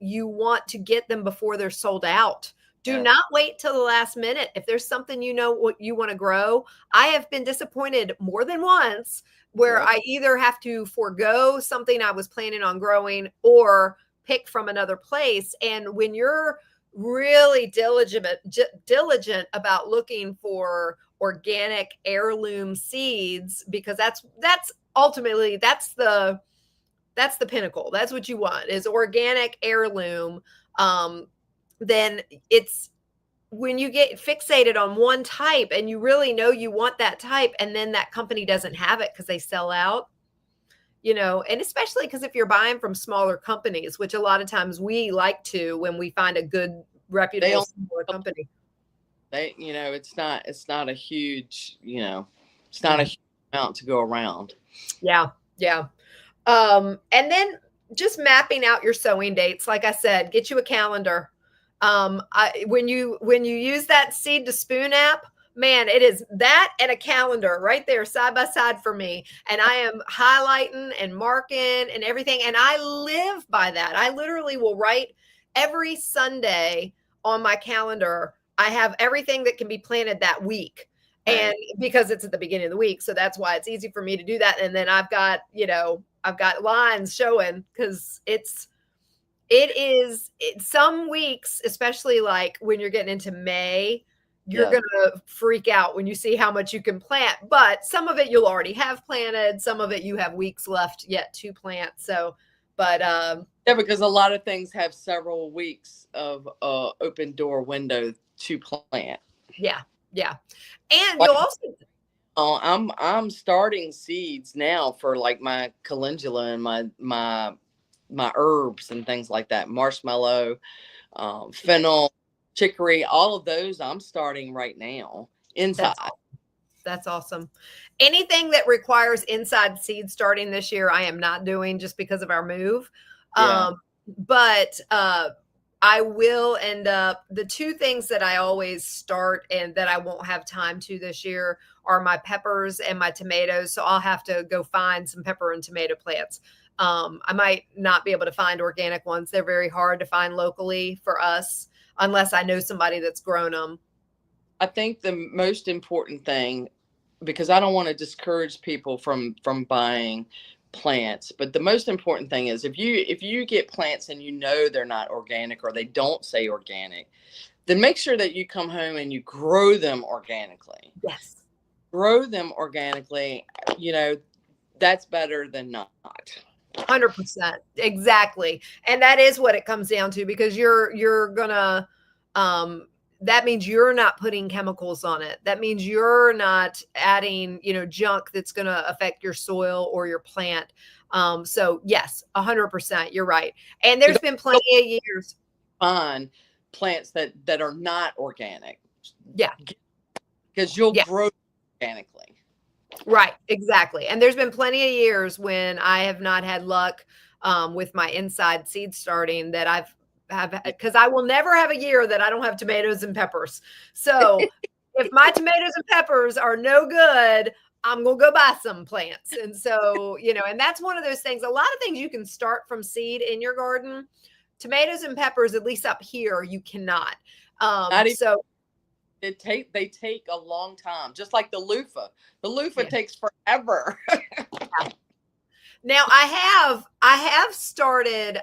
You want to get them before they're sold out. Do not wait till the last minute. If there's something what you want to grow, I have been disappointed more than once where I either have to forego something I was planning on growing or pick from another place. And when you're really diligent about looking for organic heirloom seeds, because that's ultimately the pinnacle. That's what you want, is organic heirloom. Then it's when you get fixated on one type and you really know you want that type, and then that company doesn't have it because they sell out, and especially because if you're buying from smaller companies, which a lot of times we like to, when we find a good reputable smaller company. It's not a huge, it's not a huge amount to go around. Yeah. And then just mapping out your sowing dates. Like I said, get you a calendar. When you use that Seed to Spoon app, man, it is that and a calendar right there side by side for me. And I am highlighting and marking and everything. And I live by that. I literally will write every Sunday on my calendar. I have everything that can be planted that week. And because it's at the beginning of the week. So that's why it's easy for me to do that. And then I've got lines showing, because it's Some weeks, especially like when you're getting into May, you're Yeah. going to freak out when you see how much you can plant. But some of it you'll already have planted. Some of it you have weeks left yet to plant. So, but Yeah, because a lot of things have several weeks of open door window to plant. yeah, yeah. And Like, you'll also I'm starting seeds now for like my calendula and my herbs and things like that. Marshmallow, fennel, chicory, all of those I'm starting right now inside. That's awesome. Anything that requires inside seed starting this year, I am not doing just because of our move. Yeah. But I will end up, the two things that I always start and that I won't have time to this year are my peppers and my tomatoes. So I'll have to go find some pepper and tomato plants. I might not be able to find organic ones. They're very hard to find locally for us unless I know somebody that's grown them. I think the most important thing, because I don't want to discourage people from buying plants, but the most important thing is if you get plants and you know they're not organic or they don't say organic, then make sure that you come home and you grow them organically. Yes. Grow them organically, that's better than not. 100%. Exactly. And that is what it comes down to, because you're gonna that means you're not putting chemicals on it. That means you're not adding, junk that's going to affect your soil or your plant. So yes, 100%. You're right. And there's been plenty of years. Find plants that are not organic. Yeah. Because you'll grow organically. Right. Exactly. And there's been plenty of years when I have not had luck with my inside seed starting that because I will never have a year that I don't have tomatoes and peppers. So if my tomatoes and peppers are no good, I'm going to go buy some plants. And so, and that's one of those things, a lot of things you can start from seed in your garden. Tomatoes and peppers, at least up here, you cannot. They take a long time, just like the loofah. The loofah takes forever. Now I have started,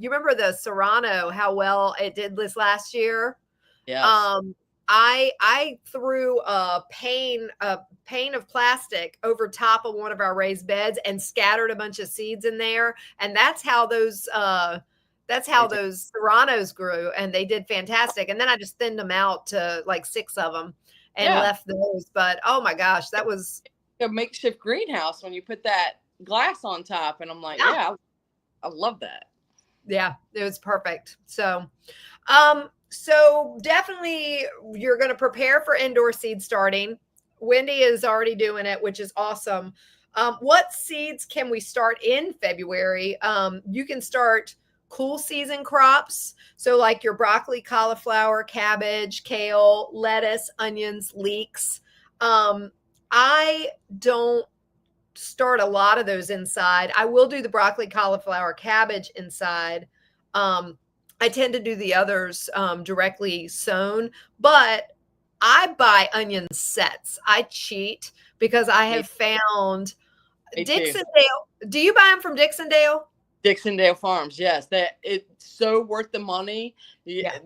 you remember the Serrano, how well it did this last year? Yes. I threw a pane of plastic over top of one of our raised beds and scattered a bunch of seeds in there. And that's how those Serranos grew, and they did fantastic. And then I just thinned them out to like 6 of them and left those. But oh my gosh, that was a makeshift greenhouse when you put that glass on top. And I'm like, I love that. Yeah, it was perfect. So, definitely you're going to prepare for indoor seed starting. Wendy is already doing it, which is awesome. What seeds can we start in February? You can start cool season crops. So like your broccoli, cauliflower, cabbage, kale, lettuce, onions, leeks. I don't start a lot of those inside. I will do the broccoli, cauliflower, cabbage inside. I tend to do the others directly sown, but I buy onion sets. I cheat because I have found Dixondale. Do you buy them from Dixondale? Dixondale Farms, yes. That it's so worth the money. Yeah.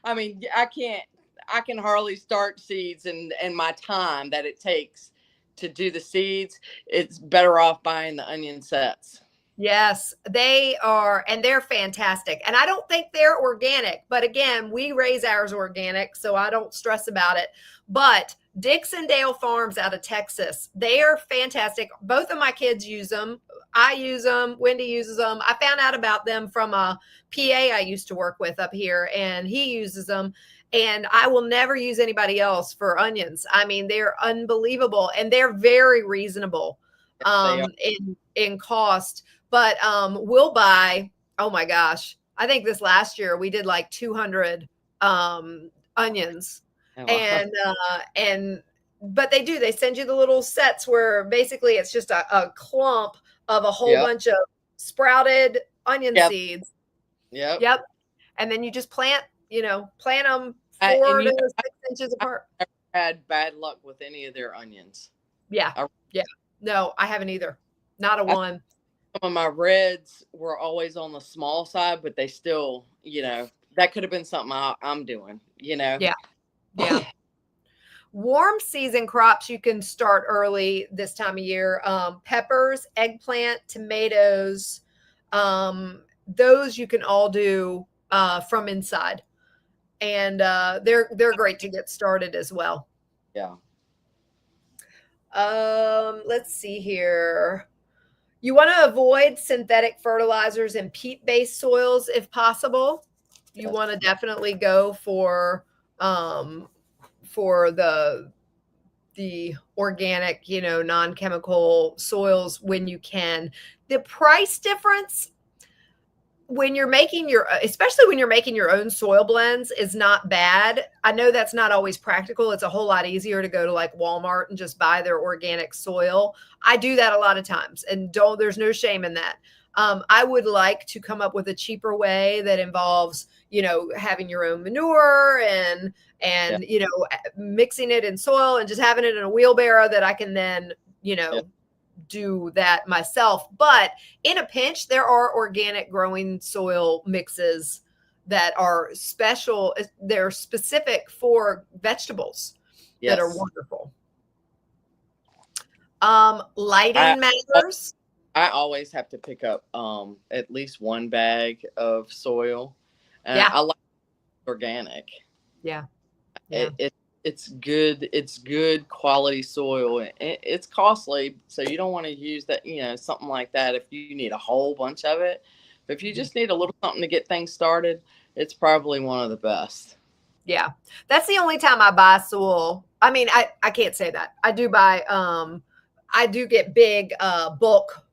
I mean, I can hardly start seeds and my time that it takes to do the seeds. It's better off buying the onion sets. Yes, they are, and they're fantastic. And I don't think they're organic, but again, we raise ours organic, so I don't stress about it. But Dixondale Farms out of Texas, they are fantastic. Both of my kids use them. I use them. Wendy uses them. I found out about them from a PA I used to work with up here, and he uses them. And I will never use anybody else for onions. I mean, they're unbelievable, and they're very reasonable in cost. But we'll buy, oh my gosh, I think this last year we did like 200 onions. Oh, wow. But they send you the little sets where basically it's just a clump of a whole bunch of sprouted onion seeds. Yep. And then you just plant them 4 to 6 inches apart. I've never had bad luck with any of their onions. Yeah. No, I haven't either. Not a one. some of my reds were always on the small side, but they still, that could have been something I'm doing, Yeah. Yeah. Warm season crops you can start early this time of year. Peppers, eggplant, tomatoes, those you can all do from inside. And they're great to get started as well. Yeah. Let's see here. You want to avoid synthetic fertilizers and peat-based soils if possible. You want to definitely go for the organic, non-chemical soils when you can. The price difference when you're making especially when you're making your own soil blends is not bad. I know that's not always practical. It's a whole lot easier to go to like Walmart and just buy their organic soil. I do that a lot of times, and there's no shame in that. I would like to come up with a cheaper way that involves, having your own manure and mixing it in soil and just having it in a wheelbarrow that I can then, do that myself. But in a pinch, there are organic growing soil mixes that are special. They're specific for vegetables that are wonderful. Lighting matters. I always have to pick up at least one bag of soil. I like organic. Yeah. It's good. It's good quality soil. It's costly, so you don't want to use that, something like that if you need a whole bunch of it. But if you just need a little something to get things started, it's probably one of the best. Yeah. That's the only time I buy soil. I mean, I can't say that. I do buy, I do get big bulk,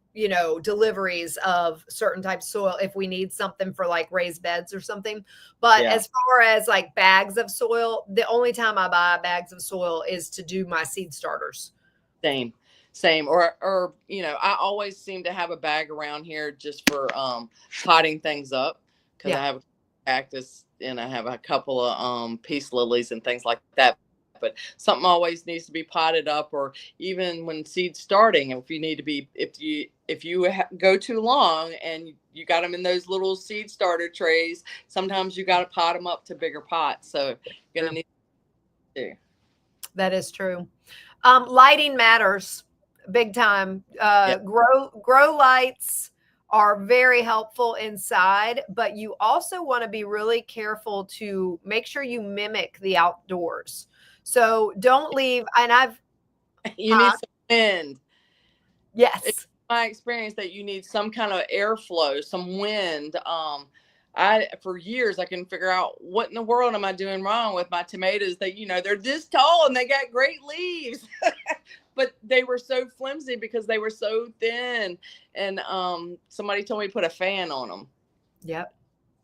deliveries of certain types of soil if we need something for like raised beds or something. But as far as like bags of soil, the only time I buy bags of soil is to do my seed starters. Same. Or, I always seem to have a bag around here just for potting things up, because I have a cactus and I have a couple of peace lilies and things like that. But something always needs to be potted up, or even when seeds starting, if you go too long and you got them in those little seed starter trays, sometimes you got to pot them up to bigger pots. So you're going to need to. That is true. Lighting matters big time. Grow lights are very helpful inside, but you also want to be really careful to make sure you mimic the outdoors. So don't leave. And you need some wind. Yes. It's my experience that you need some kind of airflow, some wind. For years, I couldn't figure out what in the world am I doing wrong with my tomatoes that, they're this tall and they got great leaves, but they were so flimsy because they were so thin. And somebody told me to put a fan on them. Yep.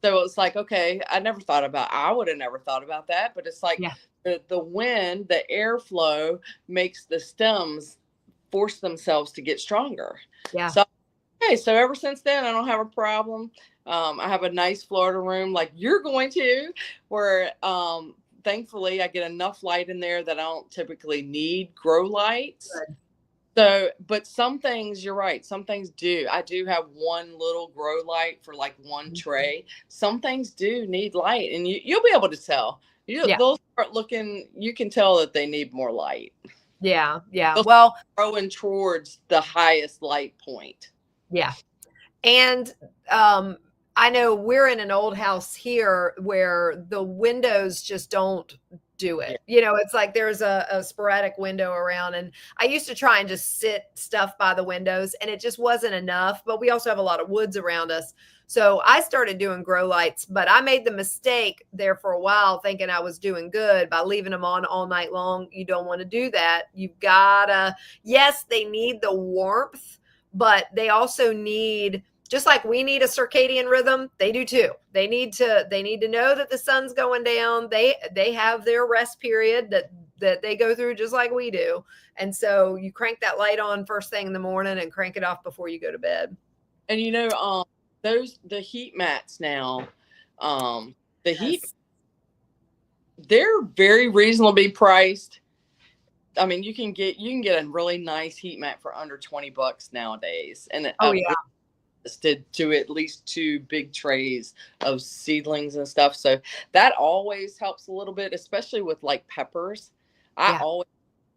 So it's like, okay, I would have never thought about that, but it's like the wind, the airflow makes the stems force themselves to get stronger. Yeah. So ever since then, I don't have a problem. I have a nice Florida room like you're going to, where thankfully I get enough light in there that I don't typically need grow lights. Good. So, but some things, you're right. Some things do. I do have one little grow light for like one tray. Some things do need light, and you'll be able to tell. They'll start looking. You can tell that they need more light. Yeah. They'll growing towards the highest light point. Yeah, and I know we're in an old house here where the windows just don't do it. It's like there's a sporadic window around, and I used to try and just sit stuff by the windows, and it just wasn't enough. But we also have a lot of woods around us. So I started doing grow lights, but I made the mistake there for a while thinking I was doing good by leaving them on all night long. You don't want to do that. You've gotta, yes, they need the warmth, but they also need, just like we need a circadian rhythm, they do too. They need to know that the sun's going down. They have their rest period that they go through just like we do. And so you crank that light on first thing in the morning and crank it off before you go to bed. And the heat mats now, they're very reasonably priced. I mean, you can get a really nice heat mat for under $20 nowadays. And to at least 2 big trays of seedlings and stuff. So that always helps a little bit, especially with like peppers. I Yeah. always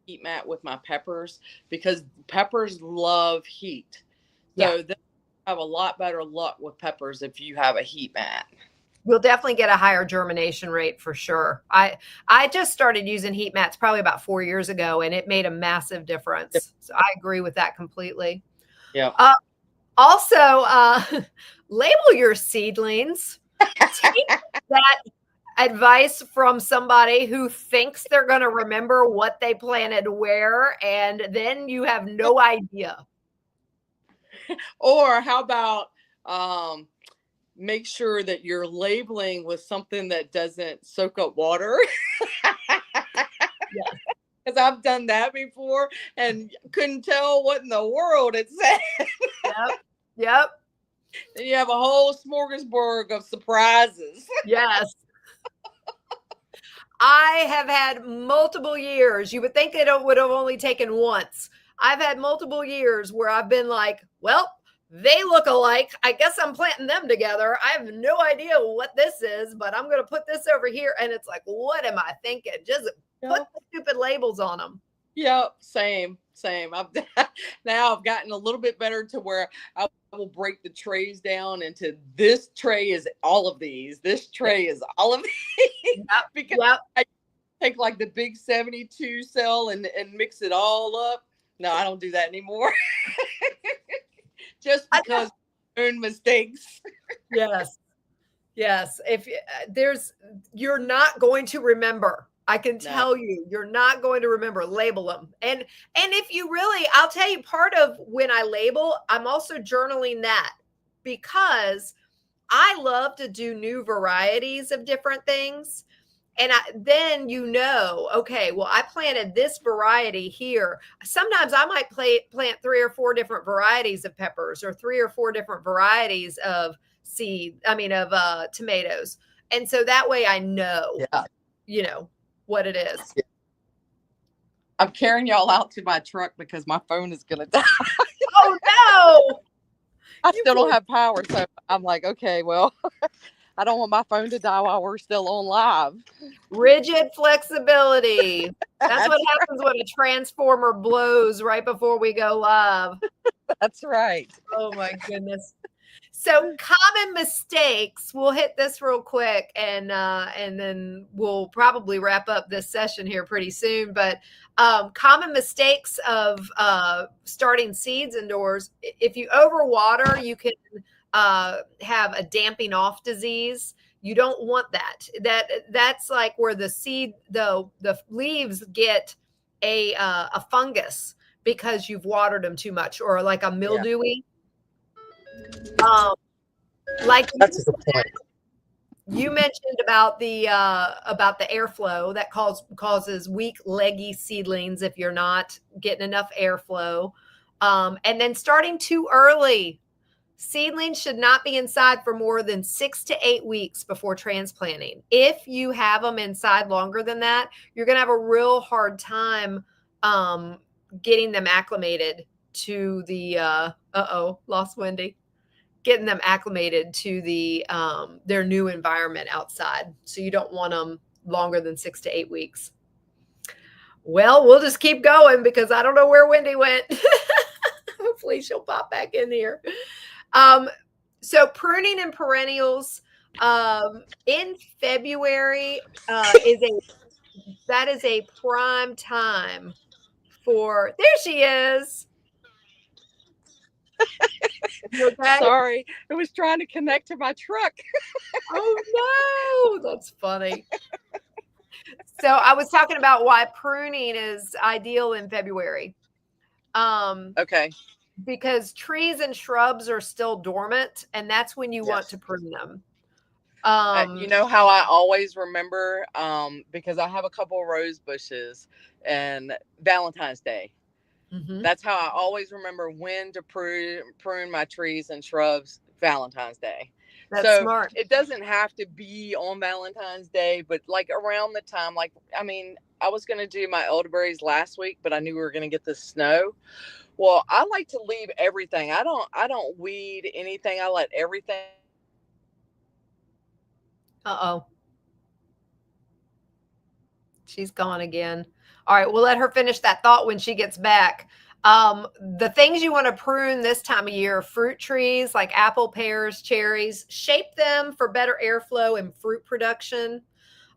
heat mat with my peppers because peppers love heat. Yeah. So they have a lot better luck with peppers if you have a heat mat. We'll definitely get a higher germination rate for sure. I just started using heat mats probably about 4 years ago, and it made a massive difference. So I agree with that completely. Yeah. Also, label your seedlings. Take that advice from somebody who thinks they're going to remember what they planted where, and then you have no idea. Or how about make sure that you're labeling with something that doesn't soak up water. Yes. Because I've done that before and couldn't tell what in the world it said. Yep. And you have a whole smorgasbord of surprises. Yes. I have had multiple years. You would think it would have only taken once. I've had multiple years where I've been like, well, they look alike. I guess I'm planting them together. I have no idea what this is, but I'm going to put this over here. And it's like, what am I thinking? Just put the stupid labels on them. Yep. Same. Now I've gotten a little bit better to where I will break the trays down into this tray is all of these. This tray is all of these. Because I take like the big 72 cell and mix it all up. No, I don't do that anymore. Just because own mistakes. Yes. If you're not going to remember. I can tell you, you're not going to remember. Label them. And if you really, I'll tell you, part of when I label, I'm also journaling that because I love to do new varieties of different things. And then okay, well, I planted this variety here. Sometimes I might plant 3 or 4 different varieties of peppers or 3 or 4 different varieties of tomatoes. And so that way I know, what it is. Yeah. I'm carrying y'all out to my truck because my phone is going to die. Oh, no. I still don't have power. So I'm like, okay, well, I don't want my phone to die while we're still on live. Rigid flexibility. That's what happens when a transformer blows right before we go live. That's right. Oh, my goodness. So common mistakes, we'll hit this real quick and then we'll probably wrap up this session here pretty soon. But common mistakes of starting seeds indoors. If you overwater, you can have a damping off disease. You don't want that. That's like where the seed, the leaves get a fungus because you've watered them too much, or like a mildewy. Like that's a good point. You mentioned about the airflow that causes weak, leggy seedlings if you're not getting enough airflow, and then starting too early. Seedlings should not be inside for more than 6 to 8 weeks before transplanting. If you have them inside longer than that, you're going to have a real hard time getting them acclimated to the lost Wendy. Getting them acclimated to the their new environment outside. So you don't want them longer than 6 to 8 weeks. Well, we'll just keep going because I don't know where Wendy went. Hopefully she'll pop back in here. So pruning and perennials in February is a prime time for. There she is. Okay? Sorry, I was trying to connect to my truck. Oh no, that's funny. So I was talking about why pruning is ideal in February. Okay. Because trees and shrubs are still dormant, and that's when you want to prune them. You know how I always remember, because I have a couple of rose bushes, and Valentine's Day. Mm-hmm. That's how I always remember when to prune my trees and shrubs, Valentine's Day. That's smart. It doesn't have to be on Valentine's Day, but like around the time, like, I mean, I was going to do my elderberries last week, but I knew we were going to get the snow. Well, I like to leave everything. I don't weed anything. I let everything. Uh-oh. She's gone again. All right, we'll let her finish that thought when she gets back. The things you want to prune this time of year, fruit trees like apple, pears, cherries, shape them for better airflow and fruit production.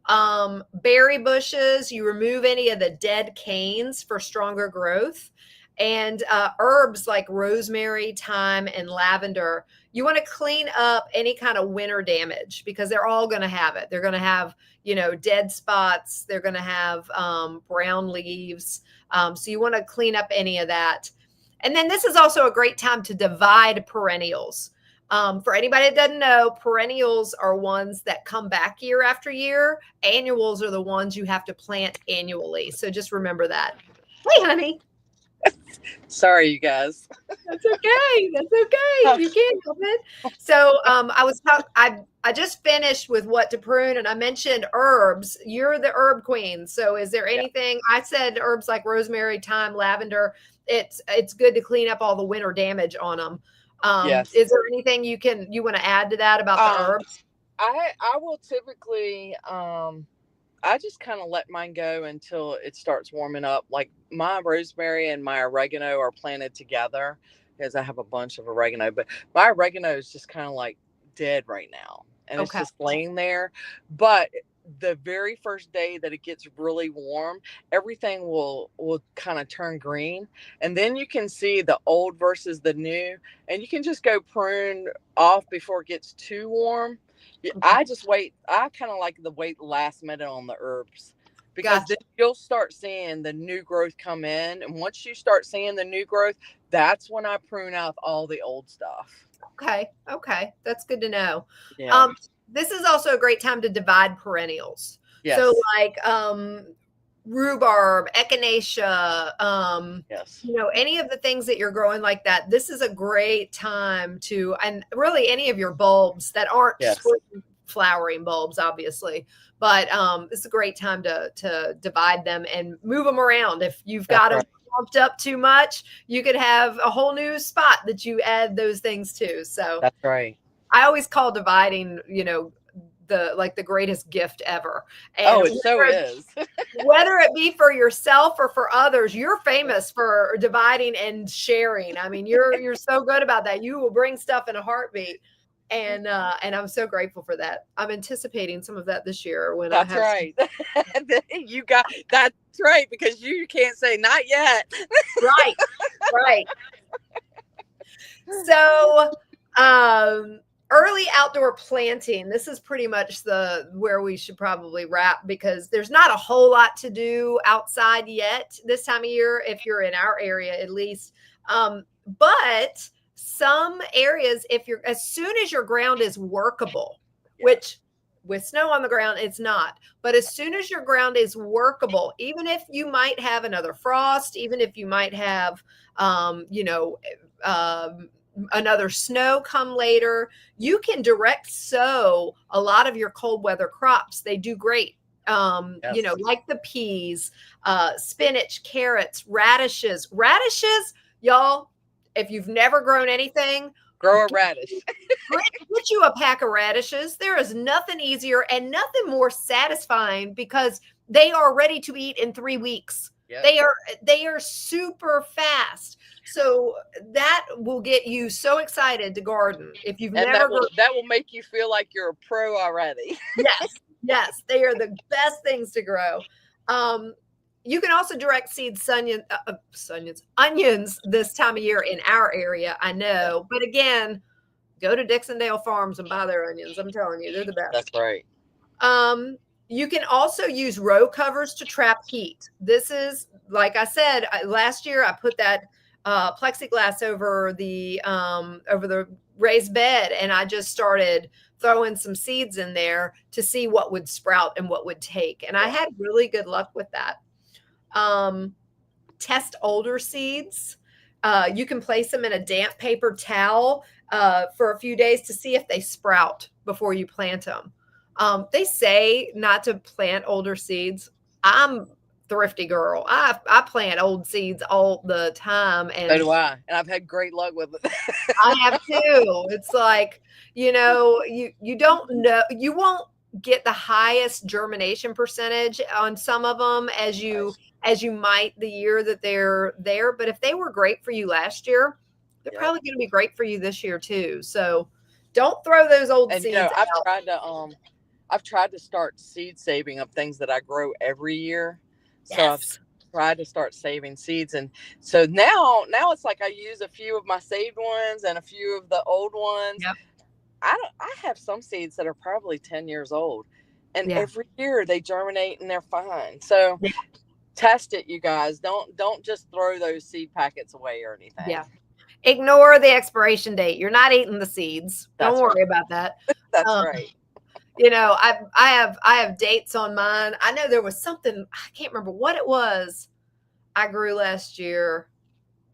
Berry bushes, you remove any of the dead canes for stronger growth. And herbs like rosemary, thyme, and lavender, you want to clean up any kind of winter damage because they're all going to have it. They're going to have, dead spots. They're going to have brown leaves. So you want to clean up any of that. And then this is also a great time to divide perennials. For anybody that doesn't know, perennials are ones that come back year after year. Annuals are the ones you have to plant annually. So just remember that. Hey, honey. Sorry, you guys. That's okay. That's okay. You can't help it. So I just finished with what to prune, and I mentioned herbs. You're the herb queen. So is there anything? I said herbs like rosemary, thyme, lavender. It's good to clean up all the winter damage on them. Yes. Is there anything you want to add to that about the herbs? I will typically I just kind of let mine go until it starts warming up. Like my rosemary and my oregano are planted together because I have a bunch of oregano, but my oregano is just kind of like dead right now. And it's just laying there. But the very first day that it gets really warm, everything will kind of turn green. And then you can see the old versus the new. And you can just go prune off before it gets too warm. I just wait. I kind of like the wait last minute on the herbs because then you'll start seeing the new growth come in. And once you start seeing the new growth, that's when I prune out all the old stuff. Okay. That's good to know. Yeah. This is also a great time to divide perennials. Yes. So like rhubarb, echinacea, any of the things that you're growing like that, this is a great time to, and really any of your bulbs that aren't flowering bulbs, obviously, but it's a great time to divide them and move them around. If you've got them pumped up too much, you could have a whole new spot that you add those things to. So that's right. I always call dividing, the greatest gift ever. And it so is. Whether it be for yourself or for others, you're famous for dividing and sharing. I mean, you're so good about that. You will bring stuff in a heartbeat. And I'm so grateful for that. I'm anticipating some of that this year when that's right. You got that's right, because you can't say not yet. Right. So early outdoor planting. This is pretty much where we should probably wrap because there's not a whole lot to do outside yet this time of year, if you're in our area at least. But some areas, as soon as your ground is workable, which with snow on the ground, it's not, but as soon as your ground is workable, even if you might have another frost, even if you might have, another snow come later, you can direct sow a lot of your cold weather crops. They do great. Like the peas, spinach, carrots, radishes, y'all. If you've never grown anything, grow a radish. Get you a pack of radishes. There is nothing easier and nothing more satisfying because they are ready to eat in 3 weeks. Yep. They are super fast. So that will get you so excited to garden. If you've never that will make you feel like you're a pro already. Yes, they are the best things to grow. You can also direct seed onions this time of year in our area, I know. But again, go to Dixondale Farms and buy their onions. I'm telling you, they're the best. That's right. You can also use row covers to trap heat. This is, like I said, last year I put that plexiglass over the raised bed, and I just started throwing some seeds in there to see what would sprout and what would take. And I had really good luck with that. Test older seeds. You can place them in a damp paper towel for a few days to see if they sprout before you plant them. They say not to plant older seeds. I'm thrifty girl. I plant old seeds all the time, and so do I. And I've had great luck with it. I have too. It's like, you don't know, you won't get the highest germination percentage on some of them as you might the year that they're there. But if they were great for you last year, they're probably going to be great for you this year too. So don't throw those old seeds out. I've tried to start seed saving of things that I grow every year. So Yes. I've tried to start saving seeds. And so now it's like I use a few of my saved ones and a few of the old ones. Yep. I have some seeds that are probably 10 years old, and every year they germinate and they're fine. So test it, you guys. Don't just throw those seed packets away or anything. Yeah. Ignore the expiration date. You're not eating the seeds. Don't worry about that. That's right. I have dates on mine. I know there was something, I can't remember what it was I grew last year.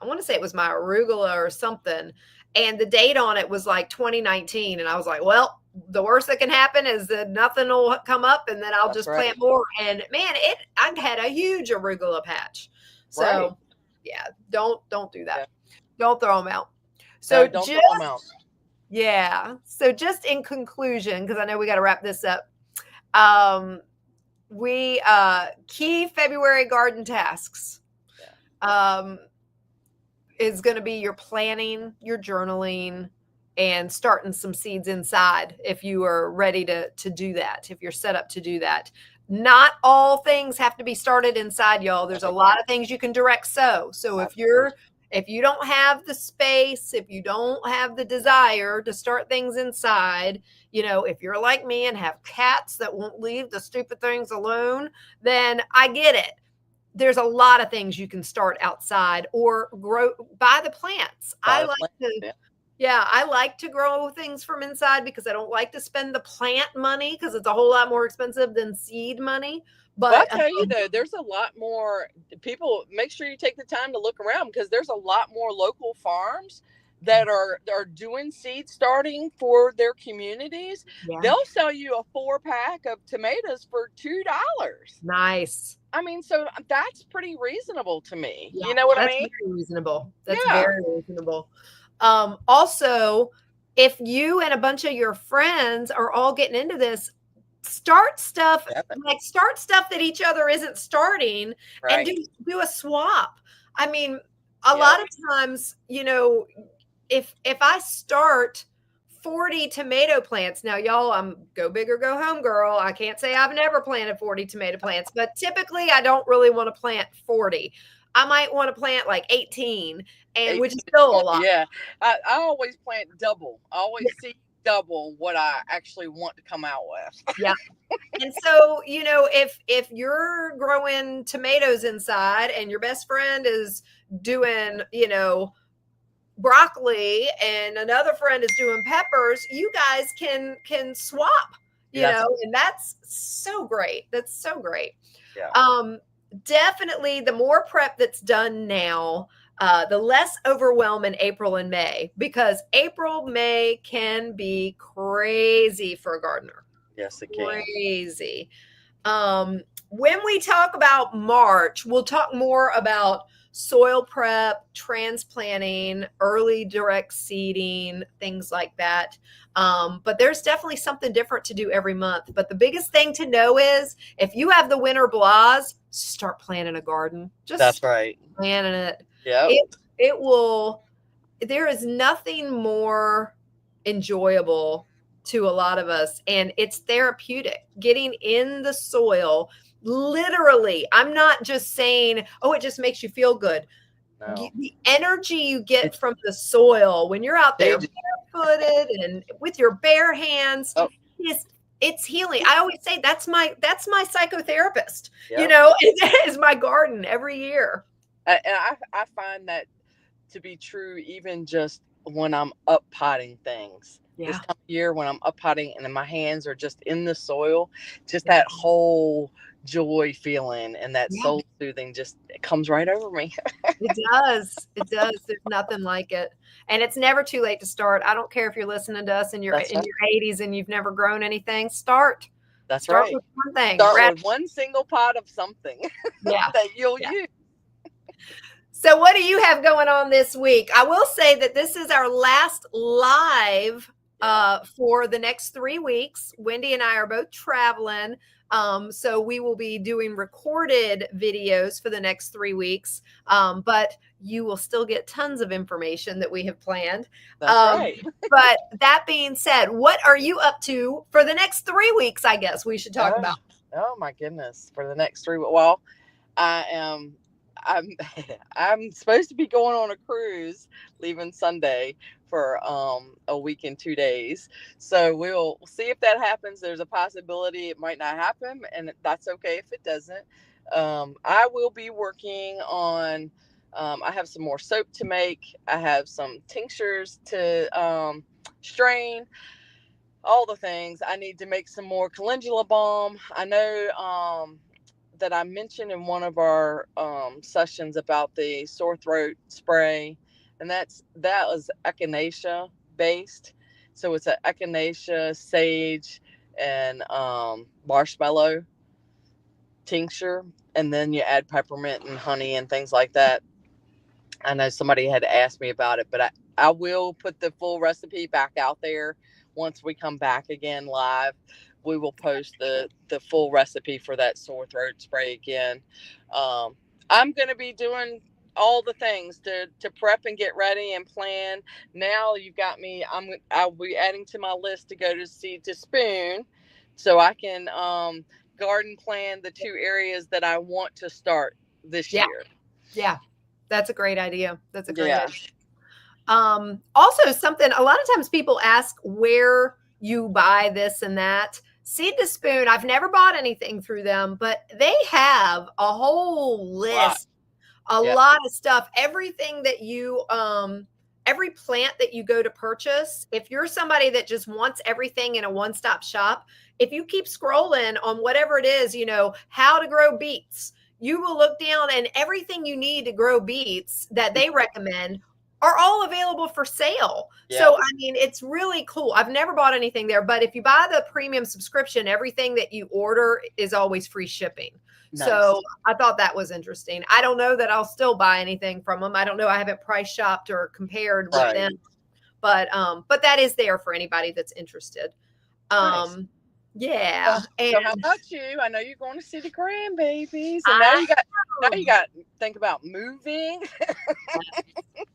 I want to say it was my arugula or something. And the date on it was like 2019. And I was like, well, the worst that can happen is that nothing will come up and then I'll just plant more. And man, I had a huge arugula patch. So don't do that. Yeah. Don't throw them out. So don't throw them out. Yeah. So just in conclusion, because I know we got to wrap this up. Key February garden tasks is going to be your planning, your journaling, and starting some seeds inside if you are ready to do that, if you're set up to do that. Not all things have to be started inside, y'all. There's a lot of things you can direct sow. So if you don't have the space, if you don't have the desire to start things inside, if you're like me and have cats that won't leave the stupid things alone, then I get it. There's a lot of things you can start outside or grow by the plants. I like to grow things from inside because I don't like to spend the plant money because it's a whole lot more expensive than seed money. But I'll tell you though, there's a lot more people. Make sure you take the time to look around because there's a lot more local farms that are doing seed starting for their communities. Yeah. They'll sell you a 4-pack of tomatoes for $2. Nice. I mean, so that's pretty reasonable to me. Yeah, you know what I mean? That's very reasonable. That's very reasonable. Also, if you and a bunch of your friends are all getting into this, start stuff that each other isn't starting and do a swap. I mean, a lot of times, if I start 40 tomato plants, now y'all, I'm go big or go home girl. I can't say I've never planted 40 tomato plants, but typically I don't really want to plant 40. I might want to plant like 18, which is still a lot. Yeah. I always plant double. I always see double what I actually want to come out with. Yeah. And so, if you're growing tomatoes inside and your best friend is doing, broccoli and another friend is doing peppers, you guys can swap, and that's so great. That's so great. Yeah. Definitely the more prep that's done now, the less overwhelm in April and May, because April, May can be crazy for a gardener. Yes, it can. Crazy. When we talk about March, we'll talk more about soil prep, transplanting, early direct seeding, things like that. But there's definitely something different to do every month. But the biggest thing to know is if you have the winter blahs, start planting a garden. That's right. Planting it. Yeah. It will. There is nothing more enjoyable to a lot of us, and it's therapeutic. Getting in the soil. Literally, I'm not just saying, it just makes you feel good. No. The energy you get from the soil when you're out there barefooted and with your bare hands, it's healing. I always say that's my psychotherapist. Yep. It is my garden every year. And I find that to be true even just when I'm up potting things. Yeah. This time of year when I'm up potting and my hands are just in the soil, just that whole joy feeling and that Yeah. soul soothing just it comes right over me. It does. It does. There's nothing like it. And it's never too late to start. I don't care if you're listening to us in your That's right. 80s and you've never grown anything. Start. That's Start right. with one thing. Start with one single pot of something Yeah. that you'll Yeah. use. So what do you have going on this week? I will say that this is our last live for the next 3 weeks. Wendy and I are both traveling. So we will be doing recorded videos for the next 3 weeks. But you will still get tons of information that we have planned. That's right. But that being said, what are you up to for the next 3 weeks? I guess we should talk about. Oh my goodness. For the next 3 weeks. Well, I'm supposed to be going on a cruise leaving Sunday for a week and 2 days. So we'll see if that happens. There's a possibility it might not happen, and that's okay if it doesn't. I will be working on I have some more soap to make. I have some tinctures to strain. All the things. I need to make some more calendula balm. I know that I mentioned in one of our sessions about the sore throat spray, and that was echinacea based. So it's an echinacea, sage, and marshmallow tincture, and then you add peppermint and honey and things like that. I know somebody had asked me about it, but I will put the full recipe back out there once we come back again live. We will post the full recipe for that sore throat spray again. I'm going to be doing all the things to prep and get ready and plan. Now you've got me. I'll be adding to my list to go to Seed to Spoon, so I can garden plan the 2 areas that I want to start this year. Yeah, that's a great idea. That's a great idea. Also, something a lot of times people ask where you buy this and that. Seed to Spoon, I've never bought anything through them, but they have a whole list, a lot of stuff. Everything that you, every plant that you go to purchase, if you're somebody that just wants everything in a one-stop shop, if you keep scrolling on whatever it is, how to grow beets, you will look down and everything you need to grow beets that they recommend are all available for sale. Yeah. So, I mean, it's really cool. I've never bought anything there, but if you buy the premium subscription, everything that you order is always free shipping. Nice. So I thought that was interesting. I don't know that I'll still buy anything from them. I don't know. I haven't price shopped or compared with them, but that is there for anybody that's interested. Nice. Yeah. So how about you? I know you're going to see the grandbabies, and now you got to think about moving.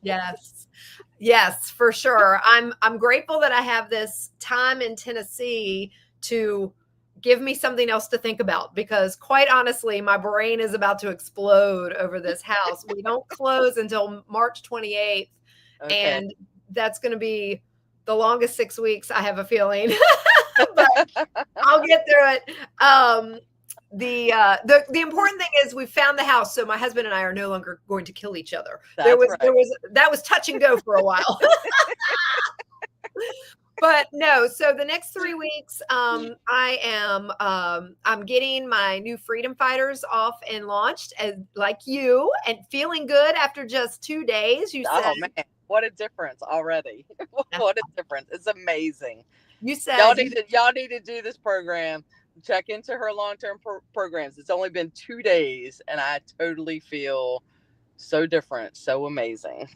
Yes, for sure. I'm grateful that I have this time in Tennessee to give me something else to think about, because quite honestly, my brain is about to explode over this house. We don't close until March 28th. Okay. And that's going to be the longest 6 weeks, I have a feeling. But I'll get through it. The important thing is we found the house, so my husband and I are no longer going to kill each other. That was touch and go for a while. But no, so the next 3 weeks, I'm getting my new Freedom Fighters off and launched, like you, and feeling good after just 2 days. You said, man, what a difference already! What a difference! It's amazing. You said y'all need to do this program. Check into her long-term programs. It's only been 2 days, and I totally feel so different, so amazing.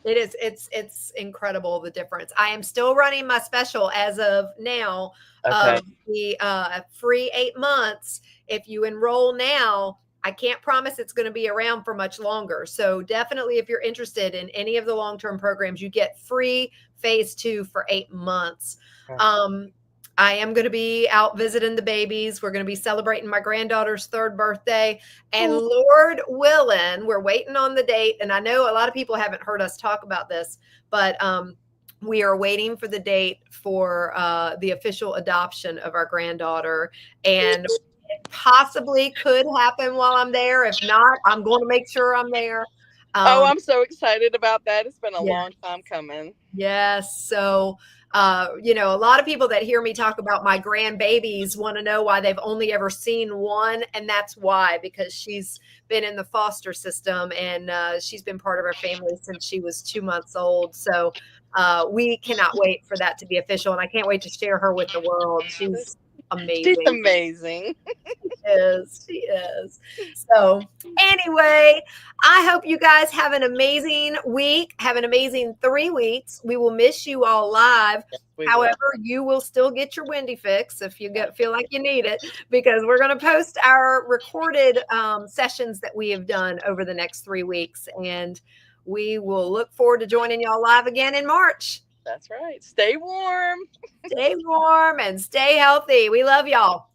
It is. It's incredible, the difference. I am still running my special as of now. Okay. The free 8 months. If you enroll now, I can't promise it's going to be around for much longer. So definitely, if you're interested in any of the long-term programs, you get free phase 2 for 8 months. Okay. I am going to be out visiting the babies. We're going to be celebrating my granddaughter's 3rd birthday. And Lord willing, we're waiting on the date. And I know a lot of people haven't heard us talk about this, but we are waiting for the date for the official adoption of our granddaughter. And it possibly could happen while I'm there. If not, I'm going to make sure I'm there. I'm so excited about that. It's been a Yeah. long time coming. Yes. So, you know, a lot of people that hear me talk about my grandbabies want to know why they've only ever seen one. And that's why, because she's been in the foster system and she's been part of our family since she was 2 months old. So we cannot wait for that to be official. And I can't wait to share her with the world. She's amazing. She's amazing. She is. So anyway, I hope you guys have an amazing week, have an amazing 3 weeks. We will miss you all live. However, you will still get your Wendy fix if you feel like you need it, because we're going to post our recorded sessions that we have done over the next 3 weeks. And we will look forward to joining y'all live again in March. That's right. Stay warm. Stay warm and stay healthy. We love y'all.